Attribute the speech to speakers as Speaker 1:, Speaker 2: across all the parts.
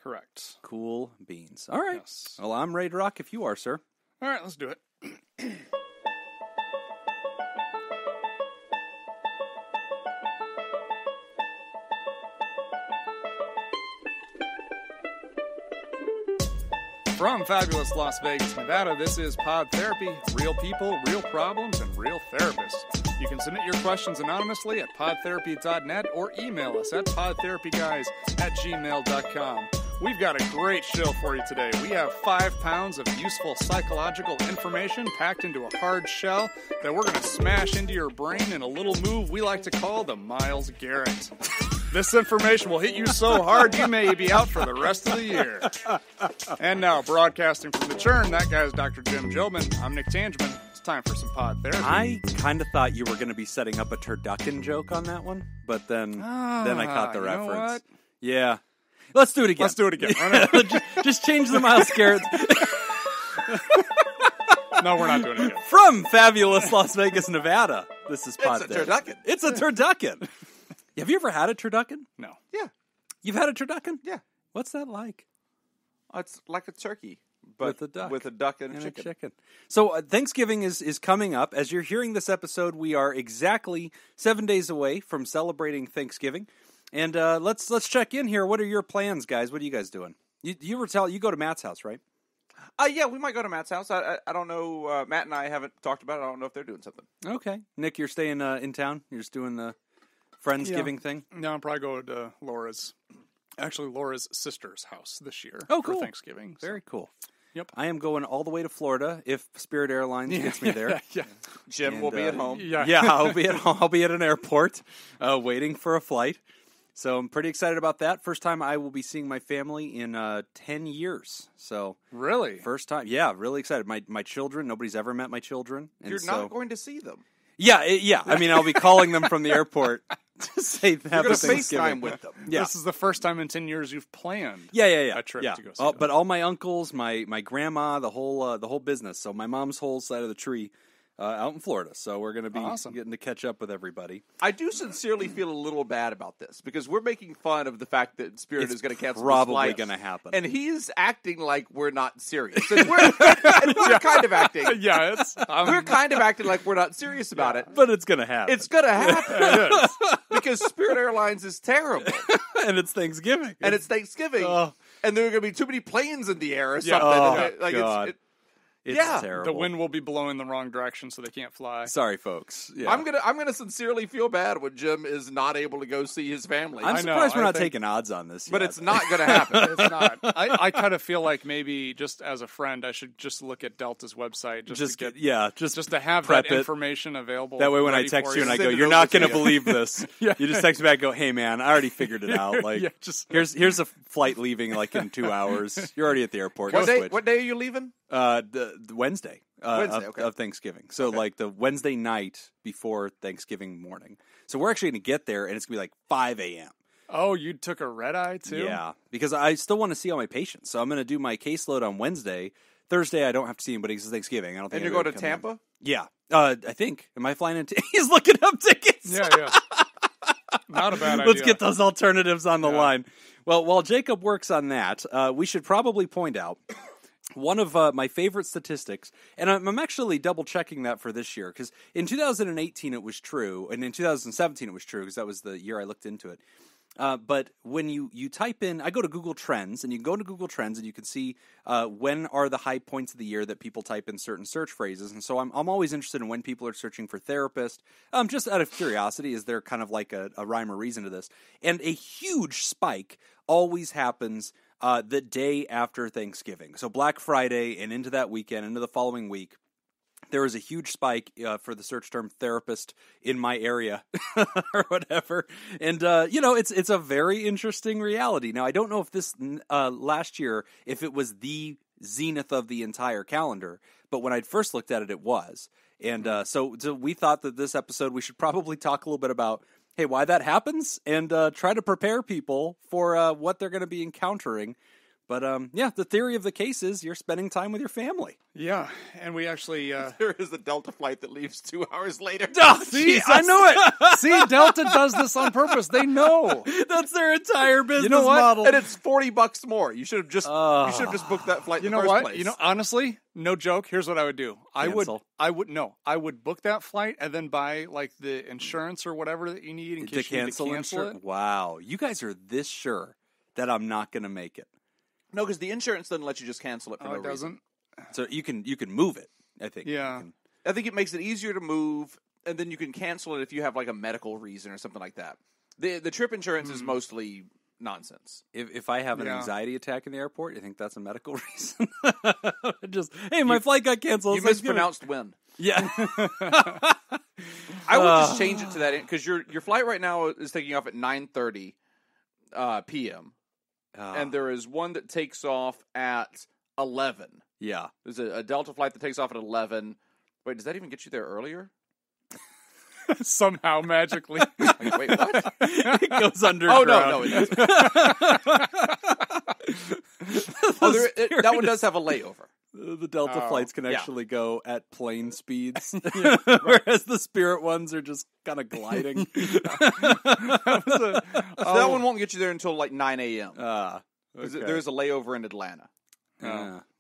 Speaker 1: Correct.
Speaker 2: Cool beans. All right.
Speaker 1: Yes.
Speaker 2: Well, I'm ready to rock if you are, sir.
Speaker 1: All right, let's do it. From fabulous Las Vegas, Nevada, this is Pod Therapy. Real people, real problems, and real therapists. You can submit your questions anonymously at podtherapy.net or email us at podtherapyguys@gmail.com. We've got a great show for you today. We have 5 pounds of useful psychological information packed into a hard shell that we're going to smash into your brain in a little move we like to call the Miles Garrett. This information will hit you so hard you may be out for the rest of the year. And now, broadcasting from the churn, that guy's Dr. Jim Jobin. I'm Nick Tangeman. It's time for some pod therapy.
Speaker 2: I kind of thought you were going to be setting up a turducken joke on that one, but then I caught the reference.
Speaker 1: Know what?
Speaker 2: Yeah. Let's do it again.
Speaker 1: Let's do it again.
Speaker 2: Just change the Miles Garrett.
Speaker 1: No, we're not doing it again.
Speaker 2: From fabulous Las Vegas, Nevada, this is Pod
Speaker 3: It's a
Speaker 2: Therapy.
Speaker 3: turducken.
Speaker 2: It's a turducken. Have you ever had a turducken?
Speaker 1: No.
Speaker 3: Yeah.
Speaker 2: You've had a turducken?
Speaker 3: Yeah.
Speaker 2: What's that like?
Speaker 3: It's like a turkey, but
Speaker 2: With a duck
Speaker 3: and a chicken.
Speaker 2: So Thanksgiving is coming up. As you're hearing this episode, we are exactly 7 days away from celebrating Thanksgiving. And let's check in here. What are your plans, guys? What are you guys doing? You go to Matt's house, right?
Speaker 3: Yeah, we might go to Matt's house. I don't know. Matt and I haven't talked about it. I don't know if they're doing something.
Speaker 2: Okay. Nick, you're staying in town? You're just doing the Friendsgiving thing?
Speaker 1: No, I'll probably go to Laura's sister's house this year.
Speaker 2: Oh, cool.
Speaker 1: For Thanksgiving.
Speaker 2: Very cool.
Speaker 1: Yep.
Speaker 2: I am going all the way to Florida if Spirit Airlines gets me there.
Speaker 1: Yeah.
Speaker 3: Jim
Speaker 2: And,
Speaker 3: will be at home.
Speaker 1: Yeah.
Speaker 2: Yeah, I'll be at home. I'll be at an airport waiting for a flight. So I'm pretty excited about that. First time I will be seeing my family in 10 years. So
Speaker 1: Really?
Speaker 2: first time. Yeah, really excited. My children, nobody's ever met my children. And
Speaker 3: You're
Speaker 2: so,
Speaker 3: not going to see them.
Speaker 2: Yeah. I mean, I'll be calling them from the airport to say
Speaker 3: You're
Speaker 2: happy
Speaker 3: going to
Speaker 2: Thanksgiving
Speaker 3: FaceTime with them.
Speaker 2: Yeah.
Speaker 1: This is the first time in 10 years you've planned
Speaker 2: Yeah.
Speaker 1: a trip
Speaker 2: yeah.
Speaker 1: to go see them.
Speaker 2: But all my uncles, my grandma, the whole business. So my mom's whole side of the tree out in Florida. So we're going to be
Speaker 1: Awesome.
Speaker 2: getting to catch up with everybody.
Speaker 3: I do sincerely feel a little bad about this because we're making fun of the fact that Spirit is going to cancel
Speaker 2: Probably
Speaker 3: this flight.
Speaker 2: going to happen.
Speaker 3: And he's acting like we're not serious. And we're kind of acting.
Speaker 1: Yeah,
Speaker 3: We're kind of acting like we're not serious about it.
Speaker 2: But it's going to happen.
Speaker 3: It's going to happen.
Speaker 1: it is.
Speaker 3: Because Spirit Airlines is terrible.
Speaker 2: And it's Thanksgiving.
Speaker 3: And it's Thanksgiving.
Speaker 2: Oh.
Speaker 3: And there are going to be too many planes in the air or
Speaker 1: Yeah.
Speaker 3: something.
Speaker 2: Oh, God. It's
Speaker 3: yeah.
Speaker 2: terrible.
Speaker 1: The wind will be blowing the wrong direction, so they can't fly.
Speaker 2: Sorry, folks. Yeah.
Speaker 3: I'm gonna sincerely feel bad when Jim is not able to go see his family.
Speaker 2: I'm
Speaker 1: I know,
Speaker 2: surprised we're
Speaker 1: I
Speaker 2: not
Speaker 1: think-
Speaker 2: taking odds on this
Speaker 3: but
Speaker 2: yet.
Speaker 3: it's not going to happen.
Speaker 1: It's not. I kind of feel like maybe just as a friend, I should just look at Delta's website just to get
Speaker 2: just
Speaker 1: to have
Speaker 2: prep
Speaker 1: that
Speaker 2: it.
Speaker 1: information available.
Speaker 2: That way when I
Speaker 1: ready
Speaker 2: text
Speaker 1: for
Speaker 2: you and I
Speaker 3: Send
Speaker 2: go,
Speaker 3: it
Speaker 2: you're
Speaker 3: over
Speaker 2: not
Speaker 3: to
Speaker 2: going to
Speaker 3: you.
Speaker 2: believe this.
Speaker 1: Yeah.
Speaker 2: You just text me back and go, hey, man, I already figured it out. Like,
Speaker 1: Yeah, just-
Speaker 2: here's a flight leaving like in 2 hours. You're already at the airport.
Speaker 3: What
Speaker 2: Just
Speaker 3: day?
Speaker 2: switch.
Speaker 3: What day are you leaving?
Speaker 2: The Wednesday.
Speaker 3: Wednesday,
Speaker 2: of,
Speaker 3: okay.
Speaker 2: of Thanksgiving. So like the Wednesday night before Thanksgiving morning. So we're actually going to get there and it's going to be like 5 a.m.
Speaker 1: Oh, you took a red eye too?
Speaker 2: Yeah, because I still want to see all my patients. So I'm going to do my caseload on Wednesday. Thursday, I don't have to see anybody because it's Thanksgiving. I don't think.
Speaker 3: And you're going to
Speaker 2: anybody will come in.
Speaker 3: Tampa?
Speaker 2: Yeah, I think. Am I flying into? He's looking up tickets.
Speaker 1: Yeah. Not a bad idea.
Speaker 2: Let's get those alternatives on the line. Well, while Jacob works on that, we should probably point out one of my favorite statistics, and I'm actually double-checking that for this year, because in 2018 it was true, and in 2017 it was true, because that was the year I looked into it. But when you type in, I go to Google Trends, and you can go to Google Trends, and you can see when are the high points of the year that people type in certain search phrases. And so I'm always interested in when people are searching for therapist. Just out of curiosity, is there kind of like a rhyme or reason to this? And a huge spike always happens the day after Thanksgiving. So Black Friday and into that weekend, into the following week. There is a huge spike for the search term therapist in my area or whatever. And, it's a very interesting reality. Now, I don't know if this last year, if it was the zenith of the entire calendar, but when I'd first looked at it, it was. And so we thought that this episode, we should probably talk a little bit about, hey, why that happens and try to prepare people for what they're going to be encountering But yeah, the theory of the case is you're spending time with your family.
Speaker 1: Yeah, and we actually
Speaker 3: There is a Delta flight that leaves 2 hours later.
Speaker 2: Oh,
Speaker 1: see,
Speaker 2: Jesus.
Speaker 1: I knew it. See, Delta does this on purpose. They know.
Speaker 2: That's their entire business
Speaker 1: know what?
Speaker 2: model.
Speaker 3: And it's $40 more. You should have just booked that flight.
Speaker 1: You
Speaker 3: in
Speaker 1: know
Speaker 3: the first
Speaker 1: what?
Speaker 3: place.
Speaker 1: You know, honestly, no joke. Here's what I would do.
Speaker 2: Cancel.
Speaker 1: I would book that flight and then buy like the insurance or whatever that you need in case you need to cancel it.
Speaker 2: Wow, you guys are this sure that I'm not going to make it.
Speaker 3: No, because the insurance doesn't let you just cancel it for
Speaker 1: Oh,
Speaker 3: no
Speaker 1: it
Speaker 3: reason.
Speaker 1: doesn't.
Speaker 2: So you can move it. I think.
Speaker 1: Yeah.
Speaker 2: You can-
Speaker 3: I think it makes it easier to move, and then you can cancel it if you have like a medical reason or something like that. The trip insurance is mostly nonsense.
Speaker 2: If I have an
Speaker 1: Yeah.
Speaker 2: anxiety attack in the airport, you think that's a medical reason? Just hey, my flight got canceled.
Speaker 3: You
Speaker 2: It's Thanksgiving.
Speaker 3: mispronounced when.
Speaker 2: Yeah.
Speaker 3: I would just change it to that because your flight right now is taking off at 9:30 p.m. And there is one that takes off at 11.
Speaker 2: Yeah.
Speaker 3: There's a Delta flight that takes off at 11. Wait, does that even get you there earlier?
Speaker 1: Somehow magically.
Speaker 3: Like, wait, what?
Speaker 2: It goes underground.
Speaker 3: Oh, no, it doesn't. That one does have a layover.
Speaker 2: The Delta flights can
Speaker 3: yeah.
Speaker 2: actually go at plane speeds, whereas the Spirit ones are just kind of gliding.
Speaker 3: So that one won't get you there until like 9 a.m.
Speaker 2: Okay.
Speaker 3: There's a layover in Atlanta.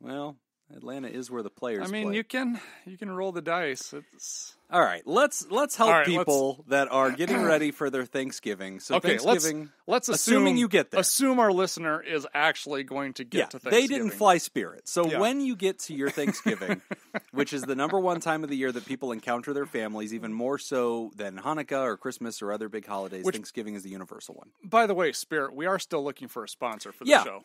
Speaker 2: Well, Atlanta is where the players
Speaker 1: I mean,
Speaker 2: play.
Speaker 1: you can roll the dice. It's
Speaker 2: All right, let's help
Speaker 1: All right,
Speaker 2: people that are getting ready for their Thanksgiving. So
Speaker 1: okay.
Speaker 2: Thanksgiving,
Speaker 1: Let's
Speaker 2: assuming you get there.
Speaker 1: Assume our listener is actually going to get to
Speaker 2: they
Speaker 1: Thanksgiving.
Speaker 2: didn't fly Spirit. So
Speaker 1: Yeah.
Speaker 2: when you get to your Thanksgiving, which is the number one time of the year that people encounter their families, even more so than Hanukkah or Christmas or other big holidays, Thanksgiving is the universal one.
Speaker 1: By the way, Spirit, we are still looking for a sponsor for the
Speaker 2: Yeah.
Speaker 1: show.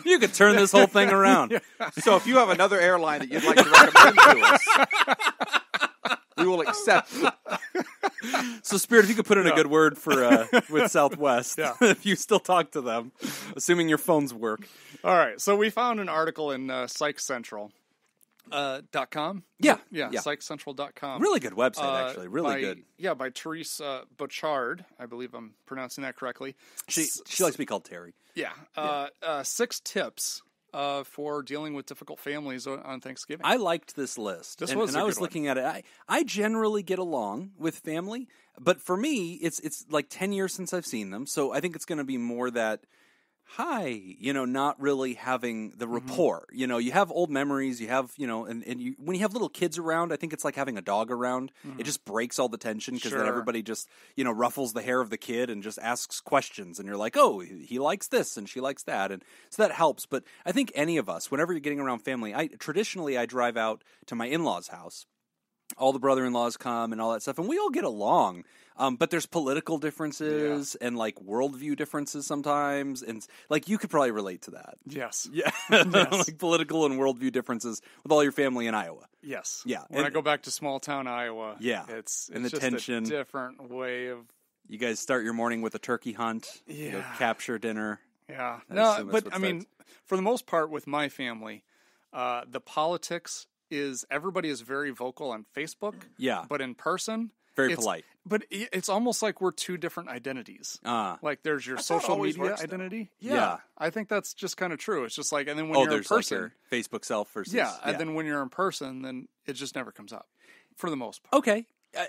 Speaker 2: You could turn this whole thing around.
Speaker 3: So if you have another airline that you'd like to recommend to us, we will accept it.
Speaker 2: So, Spirit, if you could put in a good word for with Southwest,
Speaker 1: Yeah.
Speaker 2: if you still talk to them, assuming your phones work.
Speaker 1: All right, so we found an article in PsychCentral.com.
Speaker 2: Yeah.
Speaker 1: PsychCentral.com.
Speaker 2: Really good website, actually. Really good.
Speaker 1: Yeah, by Therese Bouchard. I believe I'm pronouncing that correctly.
Speaker 2: She likes to be called Terry.
Speaker 1: Yeah. 6 tips for dealing with difficult families on Thanksgiving.
Speaker 2: I liked this list.
Speaker 1: This
Speaker 2: and,
Speaker 1: was
Speaker 2: and
Speaker 1: a
Speaker 2: I
Speaker 1: good
Speaker 2: was
Speaker 1: one.
Speaker 2: looking at it. I generally get along with family, but for me, it's like 10 years since I've seen them. So I think it's going to be more that, not really having the rapport. You have old memories, you have, and you, when you have little kids around, I think it's like having a dog around. It just breaks all the tension because then
Speaker 1: Sure.
Speaker 2: everybody just, ruffles the hair of the kid and just asks questions. And you're like, oh, he likes this and she likes that. And so that helps. But I think any of us, whenever you're getting around family, traditionally I drive out to my in-laws' house. All the brother-in-laws come and all that stuff, and we all get along. But there's political differences and like worldview differences sometimes, and like you could probably relate to that.
Speaker 1: Yes.
Speaker 2: Yeah, like political and worldview differences with all your family in Iowa.
Speaker 1: Yes.
Speaker 2: Yeah.
Speaker 1: When I go back to small town Iowa,
Speaker 2: Yeah.
Speaker 1: it's
Speaker 2: And the
Speaker 1: just
Speaker 2: tension.
Speaker 1: a different way of
Speaker 2: You guys start your morning with a turkey hunt, you go
Speaker 1: Yeah.
Speaker 2: capture dinner.
Speaker 1: yeah.
Speaker 2: I
Speaker 1: No,
Speaker 2: assume that's
Speaker 1: but
Speaker 2: what
Speaker 1: I mean, for the most part, with my family, the politics is everybody is very vocal on Facebook.
Speaker 2: Yeah,
Speaker 1: But in person,
Speaker 2: very
Speaker 1: it's-
Speaker 2: polite.
Speaker 1: But it's almost like we're two different identities. Like there's your
Speaker 3: That's how it
Speaker 1: social
Speaker 3: always
Speaker 1: media
Speaker 3: works, though.
Speaker 1: identity.
Speaker 2: Yeah.
Speaker 1: I think that's just kind of true. It's just like, and then when you're in
Speaker 2: There's like
Speaker 1: person,
Speaker 2: your Facebook self versus
Speaker 1: and then when you're in person, then it just never comes up for the most part.
Speaker 2: okay.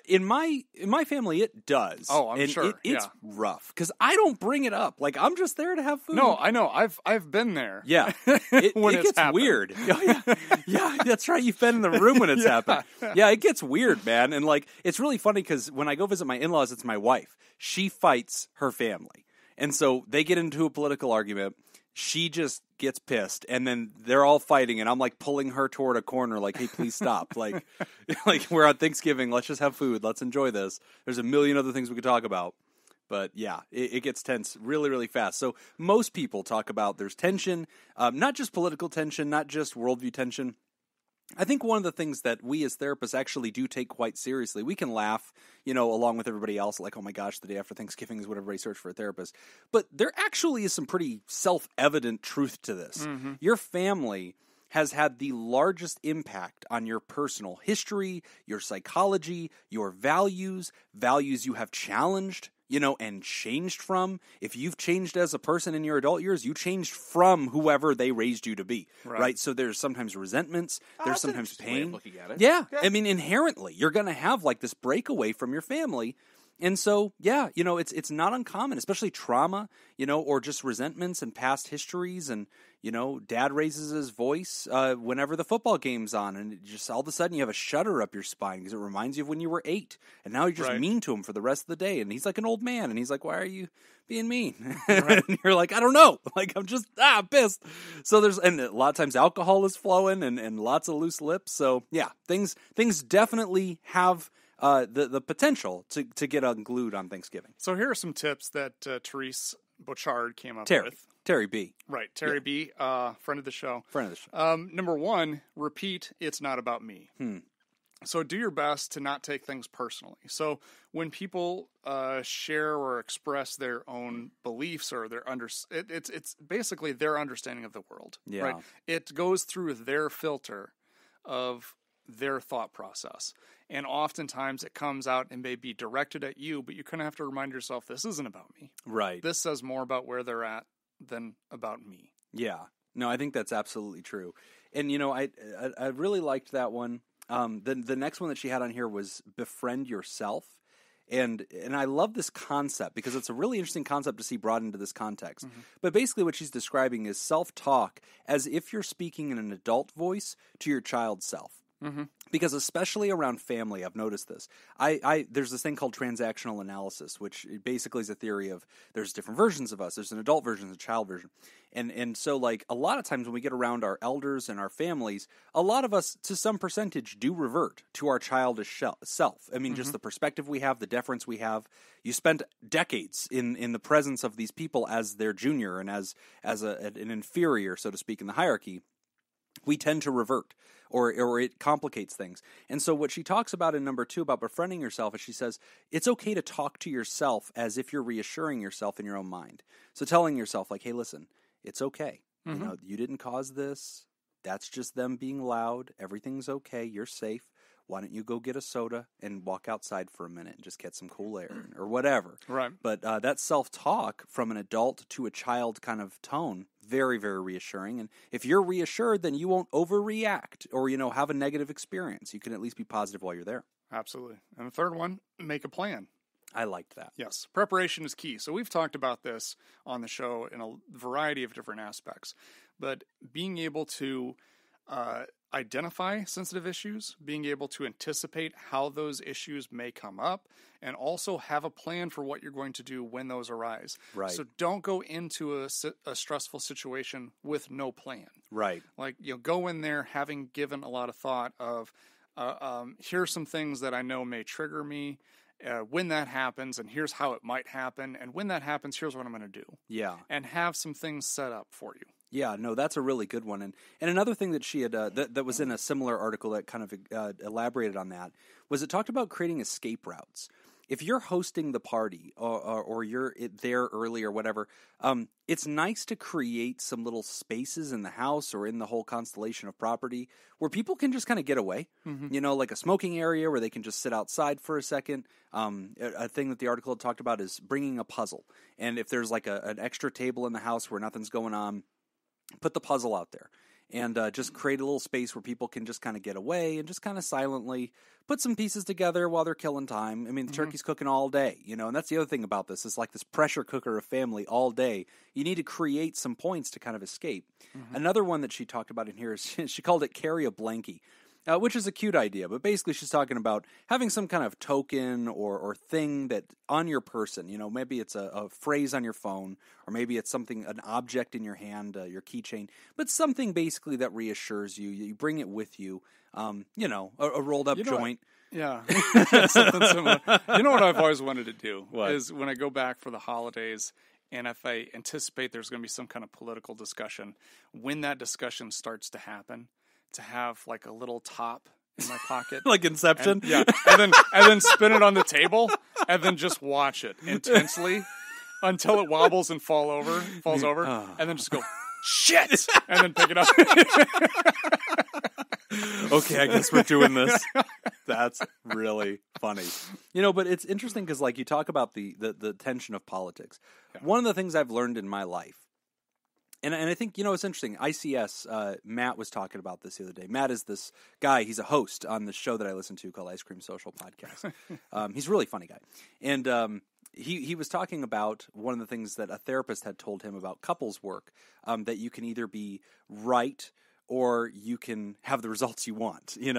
Speaker 2: In my family, it does.
Speaker 1: Oh, I'm
Speaker 2: and
Speaker 1: sure,
Speaker 2: it's
Speaker 1: yeah.
Speaker 2: rough because I don't bring it up. Like I'm just there to have food.
Speaker 1: No, I know. I've been there.
Speaker 2: Yeah,
Speaker 1: When
Speaker 2: it
Speaker 1: it's
Speaker 2: gets
Speaker 1: happened.
Speaker 2: weird. Oh, yeah, that's right. You've been in the room when it's happened. Yeah, it gets weird, man. And like, it's really funny because when I go visit my in-laws, it's my wife. She fights her family, and so they get into a political argument. She just gets pissed, and then they're all fighting, and I'm like pulling her toward a corner, like, "Hey, please stop!" like we're on Thanksgiving. Let's just have food. Let's enjoy this. There's a million other things we could talk about. But yeah, it gets tense really, really fast. So most people talk about there's tension, not just political tension, not just worldview tension. I think one of the things that we as therapists actually do take quite seriously, we can laugh, along with everybody else, like, oh my gosh, the day after Thanksgiving is when everybody search for a therapist. But there actually is some pretty self-evident truth to this. Your family has had the largest impact on your personal history, your psychology, your values you have challenged, and changed from. If you've changed as a person in your adult years, you changed from whoever they raised you to be, right? So there's sometimes resentments, there's sometimes pain.
Speaker 3: Looking at it.
Speaker 2: Yeah. I mean, inherently, you're going to have like this breakaway from your family. And so, yeah, it's not uncommon, especially trauma, or just resentments and past histories. And, dad raises his voice whenever the football game's on. And just all of a sudden you have a shudder up your spine because it reminds you of when you were 8. And now you're just mean to him for the rest of the day. And he's like an old man. And he's like, why are you being mean? And you're like, I don't know. Like, I'm just pissed. So and a lot of times alcohol is flowing and lots of loose lips. So, yeah, things definitely have the potential to get unglued on Thanksgiving.
Speaker 1: So here are some tips that Therese Bochard came up with.
Speaker 2: Terry B.
Speaker 1: Right, Terry B., friend of the show. Number 1, repeat, it's not about me. So do your best to not take things personally. So when people share or express their own beliefs or it's basically their understanding of the world.
Speaker 2: Yeah.
Speaker 1: Right? It goes through their filter of their thought process. And oftentimes it comes out and may be directed at you, but you kind of have to remind yourself, this isn't about me.
Speaker 2: Right.
Speaker 1: This says more about where they're at than about me.
Speaker 2: Yeah. No, I think that's absolutely true. And, I really liked that one. The next one that she had on here was befriend yourself. And I love this concept because it's a really interesting concept to see brought into this context. Mm-hmm. But basically what she's describing is self-talk as if you're speaking in an adult voice to your child self. Mm-hmm. Because especially around family, I've noticed this. There's this thing called transactional analysis, which basically is a theory of there's different versions of us. There's an adult version and a child version. And so like a lot of times when we get around our elders and our families, a lot of us to some percentage do revert to our childish self. I mean, just the perspective we have, the deference we have. You spent decades in the presence of these people as their junior and as an inferior, so to speak, in the hierarchy. We tend to revert, or it complicates things. And so what she talks about in number 2 about befriending yourself is she says, it's okay to talk to yourself as if you're reassuring yourself in your own mind. So telling yourself like, hey, listen, it's okay. Mm-hmm. You didn't cause this. That's just them being loud. Everything's okay. You're safe. Why don't you go get a soda and walk outside for a minute and just get some cool air or whatever.
Speaker 1: Right.
Speaker 2: But that self-talk from an adult to a child kind of tone, very, very reassuring. And if you're reassured, then you won't overreact or, have a negative experience. You can at least be positive while you're there.
Speaker 1: Absolutely. And the third one, make a plan.
Speaker 2: I liked that.
Speaker 1: Yes. Preparation is key. So we've talked about this on the show in a variety of different aspects. But being able to identify sensitive issues, being able to anticipate how those issues may come up, and also have a plan for what you're going to do when those arise.
Speaker 2: Right.
Speaker 1: So don't go into a stressful situation with no plan.
Speaker 2: Right.
Speaker 1: Like, go in there having given a lot of thought of, here's some things that I know may trigger me. When that happens, and here's how it might happen, and when that happens, here's what I'm going to do.
Speaker 2: Yeah.
Speaker 1: And have some things set up for you.
Speaker 2: Yeah, no, that's a really good one. And another thing that she had that was in a similar article that kind of elaborated on that was it talked about creating escape routes. If you're hosting the party or you're there early or whatever, it's nice to create some little spaces in the house or in the whole constellation of property where people can just kind of get away. Mm-hmm. Like a smoking area where they can just sit outside for a second. A thing that the article had talked about is bringing a puzzle. And if there's like an extra table in the house where nothing's going on, put the puzzle out there and just create a little space where people can just kind of get away and just kind of silently put some pieces together while they're killing time. I mean, the turkey's cooking all day, and that's the other thing about this. It's like this pressure cooker of family all day. You need to create some points to kind of escape. Mm-hmm. Another one that she talked about in here is she called it carry a blankie. Which is a cute idea, but basically she's talking about having some kind of token or thing that on your person, maybe it's a phrase on your phone, or maybe it's an object in your hand, your keychain, but something basically that reassures you. You bring it with you, a rolled up joint.
Speaker 1: Yeah, something similar. You know what I've always wanted to do is when I go back for the holidays, and if I anticipate there's going to be some kind of political discussion, when that discussion starts to happen, to have like a little top in my pocket.
Speaker 2: Like Inception?
Speaker 1: And then spin it on the table and then just watch it intensely until it wobbles and falls over, and then just go shit, and then pick it up.
Speaker 2: Okay, I guess we're doing this. That's really funny. But it's interesting because, like, you talk about the tension of politics. Yeah. One of the things I've learned in my life, and I think, it's interesting. ICS, Matt was talking about this the other day. Matt is this guy. He's a host on the show that I listen to called Ice Cream Social Podcast. He's a really funny guy. And he was talking about one of the things that a therapist had told him about couples work, that you can either be right or you can have the results you want, you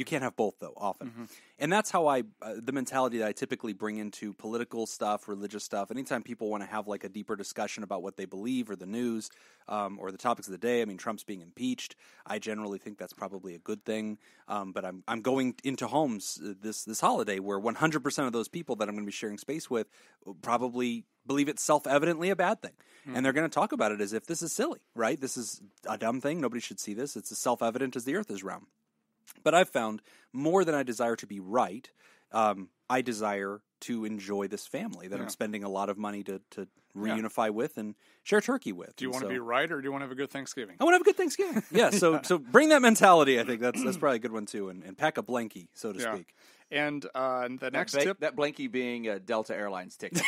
Speaker 2: can't have both though often. Mm-hmm. And that's how the mentality that I typically bring into political stuff, religious stuff. Anytime people want to have like a deeper discussion about what they believe or the news, or the topics of the day. I mean, Trump's being impeached. I generally think that's probably a good thing. But I'm going into homes this holiday where 100% of those people that I'm going to be sharing space with probably believe it's self-evidently a bad thing. Mm. And they're going to talk about it as if this is silly, right? This is a dumb thing. Nobody should see this. It's as self-evident as the earth is round. But I've found more than I desire to be right, I desire to enjoy this family that I'm spending a lot of money to reunify with and share turkey with.
Speaker 1: Do you want to be right, or do you want to have a good Thanksgiving?
Speaker 2: I want to have a good Thanksgiving. Yeah, so bring that mentality. I think that's probably a good one too, and pack a blankie, so to speak.
Speaker 1: And the next tip,
Speaker 3: that blankie being a Delta Airlines ticket.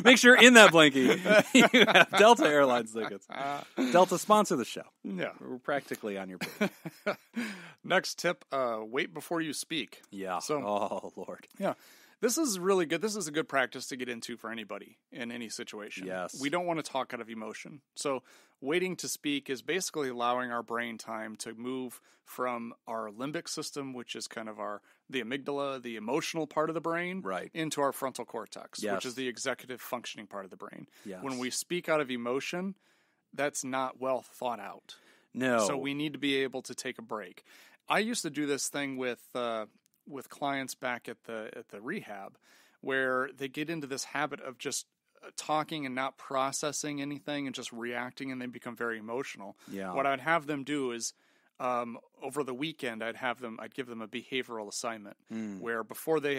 Speaker 2: Make sure in that blankie you have Delta Airlines tickets. Delta sponsor the show.
Speaker 1: Yeah,
Speaker 2: we're practically on your page.
Speaker 1: Next tip: wait before you speak.
Speaker 2: Yeah. So, oh Lord.
Speaker 1: Yeah. This is really good. This is a good practice to get into for anybody in any situation.
Speaker 2: Yes.
Speaker 1: We don't want to talk out of emotion. So waiting to speak is basically allowing our brain time to move from our limbic system, which is kind of the amygdala, the emotional part of the brain,
Speaker 2: right,
Speaker 1: into our frontal cortex,
Speaker 2: yes,
Speaker 1: which is the executive functioning part of the brain.
Speaker 2: Yes.
Speaker 1: When we speak out of emotion, that's not well thought out.
Speaker 2: No.
Speaker 1: So we need to be able to take a break. I used to do this thing with clients back at the rehab, where they get into this habit of just talking and not processing anything and just reacting, and they become very emotional.
Speaker 2: Yeah.
Speaker 1: What I'd have them do is over the weekend I'd give them a behavioral assignment where before they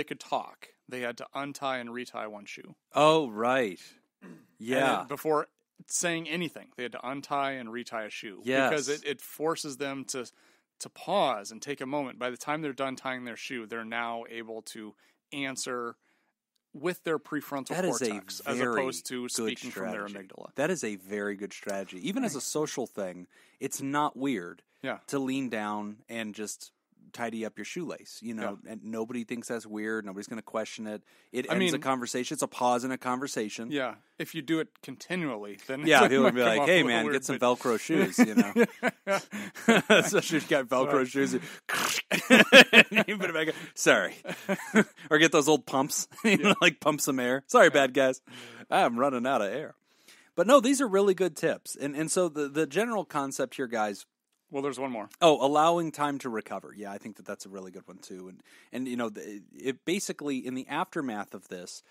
Speaker 1: could talk, they had to untie and retie one shoe.
Speaker 2: Oh, right. Yeah.
Speaker 1: Before saying anything, they had to untie and retie a shoe.
Speaker 2: Yes.
Speaker 1: Because it forces them to pause and take a moment. By the time they're done tying their shoe, they're now able to answer with their prefrontal cortex as opposed to speaking from their amygdala.
Speaker 2: That is a very good strategy. Even as a social thing, it's not weird to lean down and just tidy up your shoelace, and nobody thinks that's weird. Nobody's going to question it. It ends a conversation. It's a pause in a conversation.
Speaker 1: Yeah. If you do it continually, then
Speaker 2: people would be like, "Hey, man, get some Velcro shoes," Especially if you got Velcro shoes. You put it back. Sorry. Or get those old pumps, like pump some air. Sorry, bad guys. I'm running out of air. But no, these are really good tips. And so the general concept here, guys.
Speaker 1: Well, there's one more.
Speaker 2: Oh, allowing time to recover. Yeah, I think that's a really good one too. And it basically, in the aftermath of this,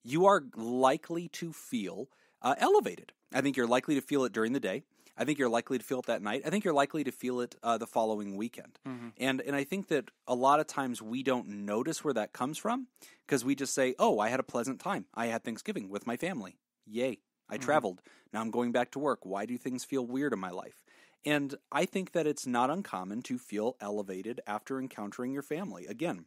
Speaker 2: you are likely to feel elevated. I think you're likely to feel it during the day. I think you're likely to feel it that night. I think you're likely to feel it the following weekend. Mm-hmm. And I think that a lot of times we don't notice where that comes from because we just say, "Oh, I had a pleasant time. I had Thanksgiving with my family. Yay. I traveled. Now I'm going back to work. Why do things feel weird in my life?" And I think that it's not uncommon to feel elevated after encountering your family. Again,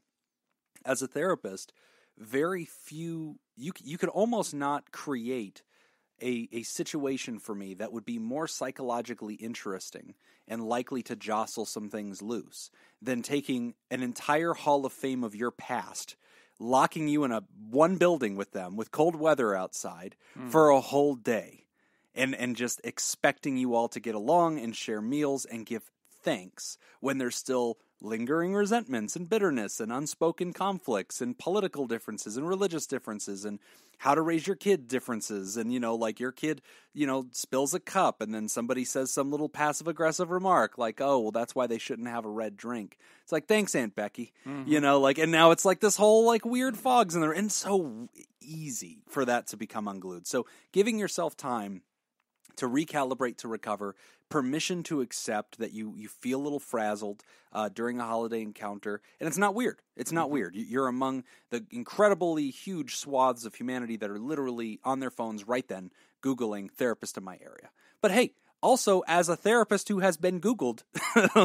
Speaker 2: as a therapist, very few, you could almost not create a situation for me that would be more psychologically interesting and likely to jostle some things loose than taking an entire Hall of Fame of your past, locking you in one building with them with cold weather outside for a whole day. And just expecting you all to get along and share meals and give thanks when there's still lingering resentments and bitterness and unspoken conflicts and political differences and religious differences and how to raise your kid differences. And, like your kid, spills a cup and then somebody says some little passive-aggressive remark like, "Oh, well, that's why they shouldn't have a red drink." It's like, "Thanks, Aunt Becky." Mm-hmm. And now it's like this whole weird fogs in there. And it's so easy for that to become unglued. So giving yourself time to recalibrate, to recover, permission to accept that you feel a little frazzled during a holiday encounter. And it's not weird. It's not weird. You're among the incredibly huge swaths of humanity that are literally on their phones right then, Googling therapist in my area. But hey, also, as a therapist who has been Googled,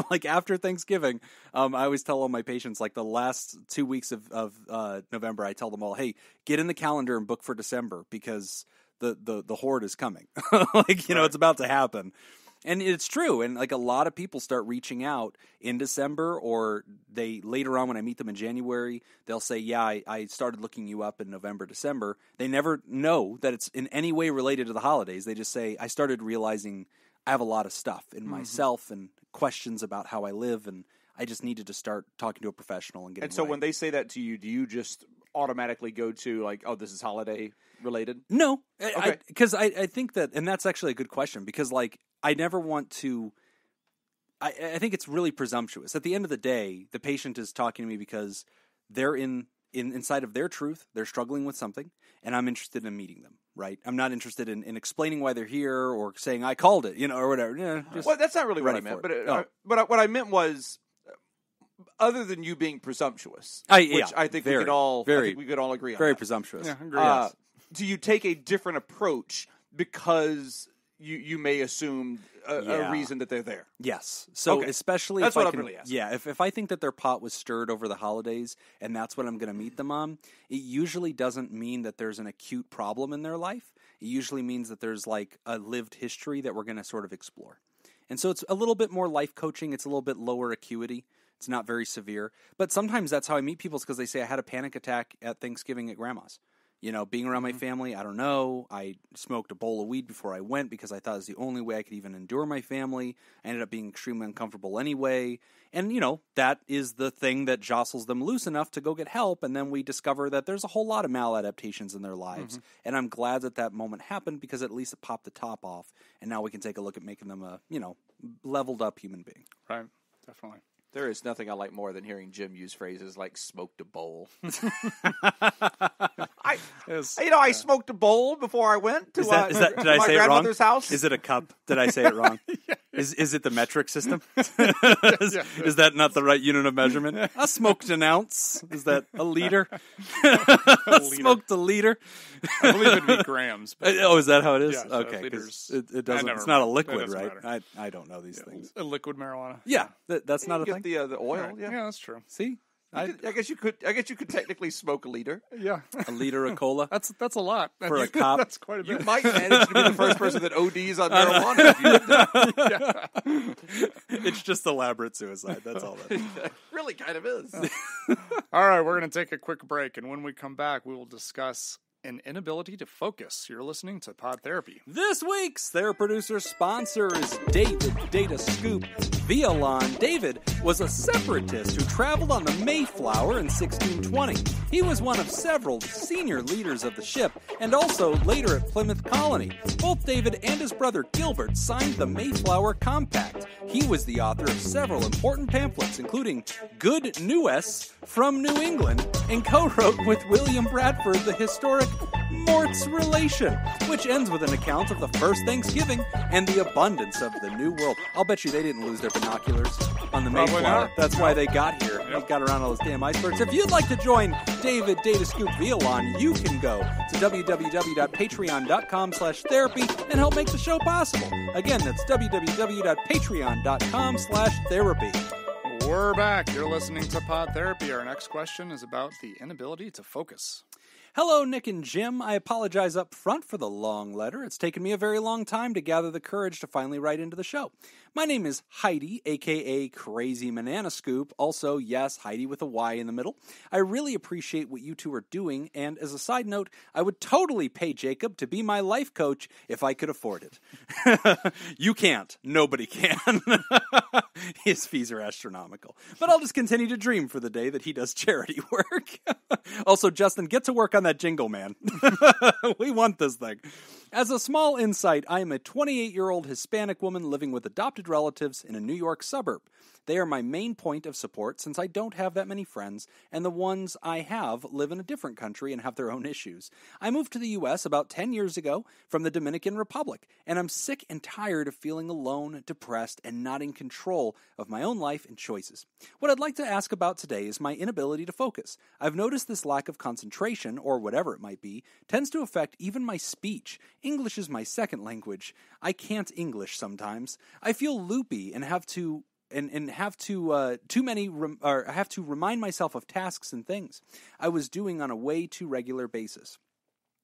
Speaker 2: like after Thanksgiving, I always tell all my patients, like the last 2 weeks of November, I tell them all, hey, get in the calendar and book for December because the horde is coming. Like, you know, it's about to happen. And it's true. And like a lot of people start reaching out in December, or they later on when I meet them in January, they'll say, yeah, I started looking you up in November, December. They never know that it's in any way related to the holidays. They just say, I started realizing I have a lot of stuff in myself and questions about how I live, and I just needed to start talking to a professional and getting
Speaker 3: And so
Speaker 2: right.
Speaker 3: when they say that to you, do you just automatically go to like, oh, this is holiday related?
Speaker 2: No,
Speaker 3: Okay.
Speaker 2: Because I think that, and that's actually a good question, because like I never want to. I think it's really presumptuous. At the end of the day, the patient is talking to me because they're inside of their truth. They're struggling with something, and I'm interested in meeting them. Right? I'm not interested in explaining why they're here or saying I called it, you know, or whatever. Yeah, just
Speaker 3: Well, that's not really what I meant. But what I meant was, other than you being presumptuous, which I think we could all agree on.
Speaker 2: Very
Speaker 3: that.
Speaker 2: presumptuous.
Speaker 1: Yeah, agree.
Speaker 3: Do you take a different approach because you may assume a reason that they're there?
Speaker 2: Yes. So
Speaker 3: Okay.
Speaker 2: especially
Speaker 3: That's
Speaker 2: if
Speaker 3: what
Speaker 2: I
Speaker 3: I'm
Speaker 2: can,
Speaker 3: really asking.
Speaker 2: yeah, if I think that their pot was stirred over the holidays and that's what I'm going to meet them on, it usually doesn't mean that there's an acute problem in their life. It usually means that there's like a lived history that we're going to sort of explore. And so it's a little bit more life coaching. It's a little bit lower acuity. It's not very severe. But sometimes that's how I meet people, because they say I had a panic attack at Thanksgiving at grandma's. You know, being around my family, I don't know. I smoked a bowl of weed before I went because I thought it was the only way I could even endure my family. I ended up being extremely uncomfortable anyway. And, you know, that is the thing that jostles them loose enough to go get help. And then we discover that there's a whole lot of maladaptations in their lives. And I'm glad that that moment happened, because at least it popped the top off. And now we can take a look at making them a, you know, leveled up human being.
Speaker 1: Right. Definitely.
Speaker 3: There is nothing I like more than hearing Jim use phrases like "smoked a bowl." I smoked a bowl before I went to
Speaker 2: Did I
Speaker 3: my
Speaker 2: say it wrong?
Speaker 3: grandmother's house.
Speaker 2: Is it a cup? Did I say it wrong? Is it the metric system? Is that not the right unit of measurement? I smoked an ounce. Is that a liter? Smoked a liter.
Speaker 1: I believe it'd be grams. But
Speaker 2: Oh, is that how it is?
Speaker 1: Yeah, so
Speaker 2: okay, 'cause
Speaker 1: liters.
Speaker 2: it doesn't.
Speaker 1: never
Speaker 2: It's not a
Speaker 1: mind.
Speaker 2: liquid,
Speaker 1: It doesn't
Speaker 2: right?
Speaker 1: matter.
Speaker 2: I don't know these things.
Speaker 1: a liquid marijuana.
Speaker 2: Yeah, that's not a
Speaker 3: You
Speaker 2: thing.
Speaker 3: get the oil.
Speaker 1: Right.
Speaker 3: Yeah.
Speaker 1: That's true.
Speaker 2: See,
Speaker 3: I guess you could. I guess you could technically smoke a liter.
Speaker 1: Yeah.
Speaker 2: a liter of cola.
Speaker 1: That's a lot.
Speaker 2: For a cop.
Speaker 1: That's quite a
Speaker 3: You
Speaker 1: bit.
Speaker 3: might manage to be the first person that ODs on marijuana. If you did that.
Speaker 2: It's just elaborate suicide. That's all that is.
Speaker 3: It really kind of is.
Speaker 1: All right, we're going to take a quick break, and when we come back, we will discuss an inability to focus. You're listening to Pod Therapy.
Speaker 2: This week's Their Producer sponsor is David Data Scoop Violon. David was a separatist who traveled on the Mayflower in 1620. He was one of several senior leaders of the ship, and also later at Plymouth Colony. Both David and his brother Gilbert signed the Mayflower Compact. He was the author of several important pamphlets, including Good Newess from New England, and co-wrote with William Bradford the historic Mort's Relation, which ends with an account of the first Thanksgiving and the abundance of the New World. I'll bet you they didn't lose their binoculars on the
Speaker 1: Probably
Speaker 2: Mayflower.
Speaker 1: not.
Speaker 2: That's why they got here. They got around all those damn icebergs. If you'd like to join David Data Scoop Violon, you can go to www.patreon.com/therapy and help make the show possible. Again, that's www.patreon.com/therapy.
Speaker 1: We're back. You're listening to Pod Therapy. Our next question is about the inability to focus.
Speaker 2: Hello, Nick and Jim. I apologize up front for the long letter. It's taken me a very long time to gather the courage to finally write into the show. My name is Heidi, a.k.a. Crazy Banana Scoop. Also, yes, Heidi with a Y in the middle. I really appreciate what you two are doing, and as a side note, I would totally pay Jacob to be my life coach if I could afford it. You can't. Nobody can. His fees are astronomical. But I'll just continue to dream for the day that he does charity work. Also, Justin, get to work on that jingle, man. We want this thing. As a small insight, I am a 28-year-old Hispanic woman living with adopted relatives in a New York suburb. They are my main point of support since I don't have that many friends, and the ones I have live in a different country and have their own issues. I moved to the U.S. about 10 years ago from the Dominican Republic, and I'm sick and tired of feeling alone, depressed, and not in control of my own life and choices. What I'd like to ask about today is my inability to focus. I've noticed this lack of concentration, or whatever it might be, tends to affect even my speech. English is my second language. I can't English sometimes. I feel loopy and have to remind myself of tasks and things I was doing on a way too regular basis.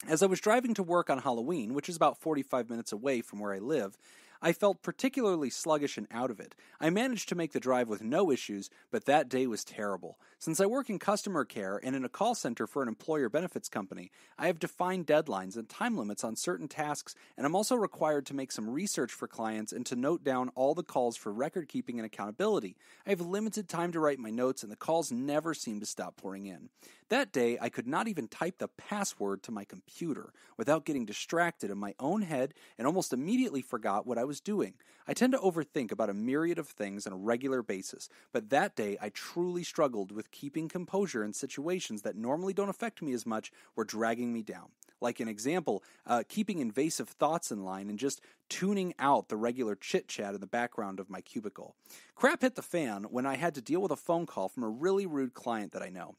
Speaker 2: As I was driving to work on Halloween, which is about 45 minutes away from where I live, I felt particularly sluggish and out of it. I managed to make the drive with no issues, but that day was terrible. Since I work in customer care and in a call center for an employer benefits company, I have defined deadlines and time limits on certain tasks, and I'm also required to make some research for clients and to note down all the calls for record keeping and accountability. I have limited time to write my notes, and the calls never seem to stop pouring in. That day, I could not even type the password to my computer without getting distracted in my own head and almost immediately forgot what I was doing. I tend to overthink about a myriad of things on a regular basis, but that day I truly struggled with keeping composure in situations that normally don't affect me as much were dragging me down. Like an example, keeping invasive thoughts in line and just tuning out the regular chit-chat in the background of my cubicle. Crap hit the fan when I had to deal with a phone call from a really rude client that I know.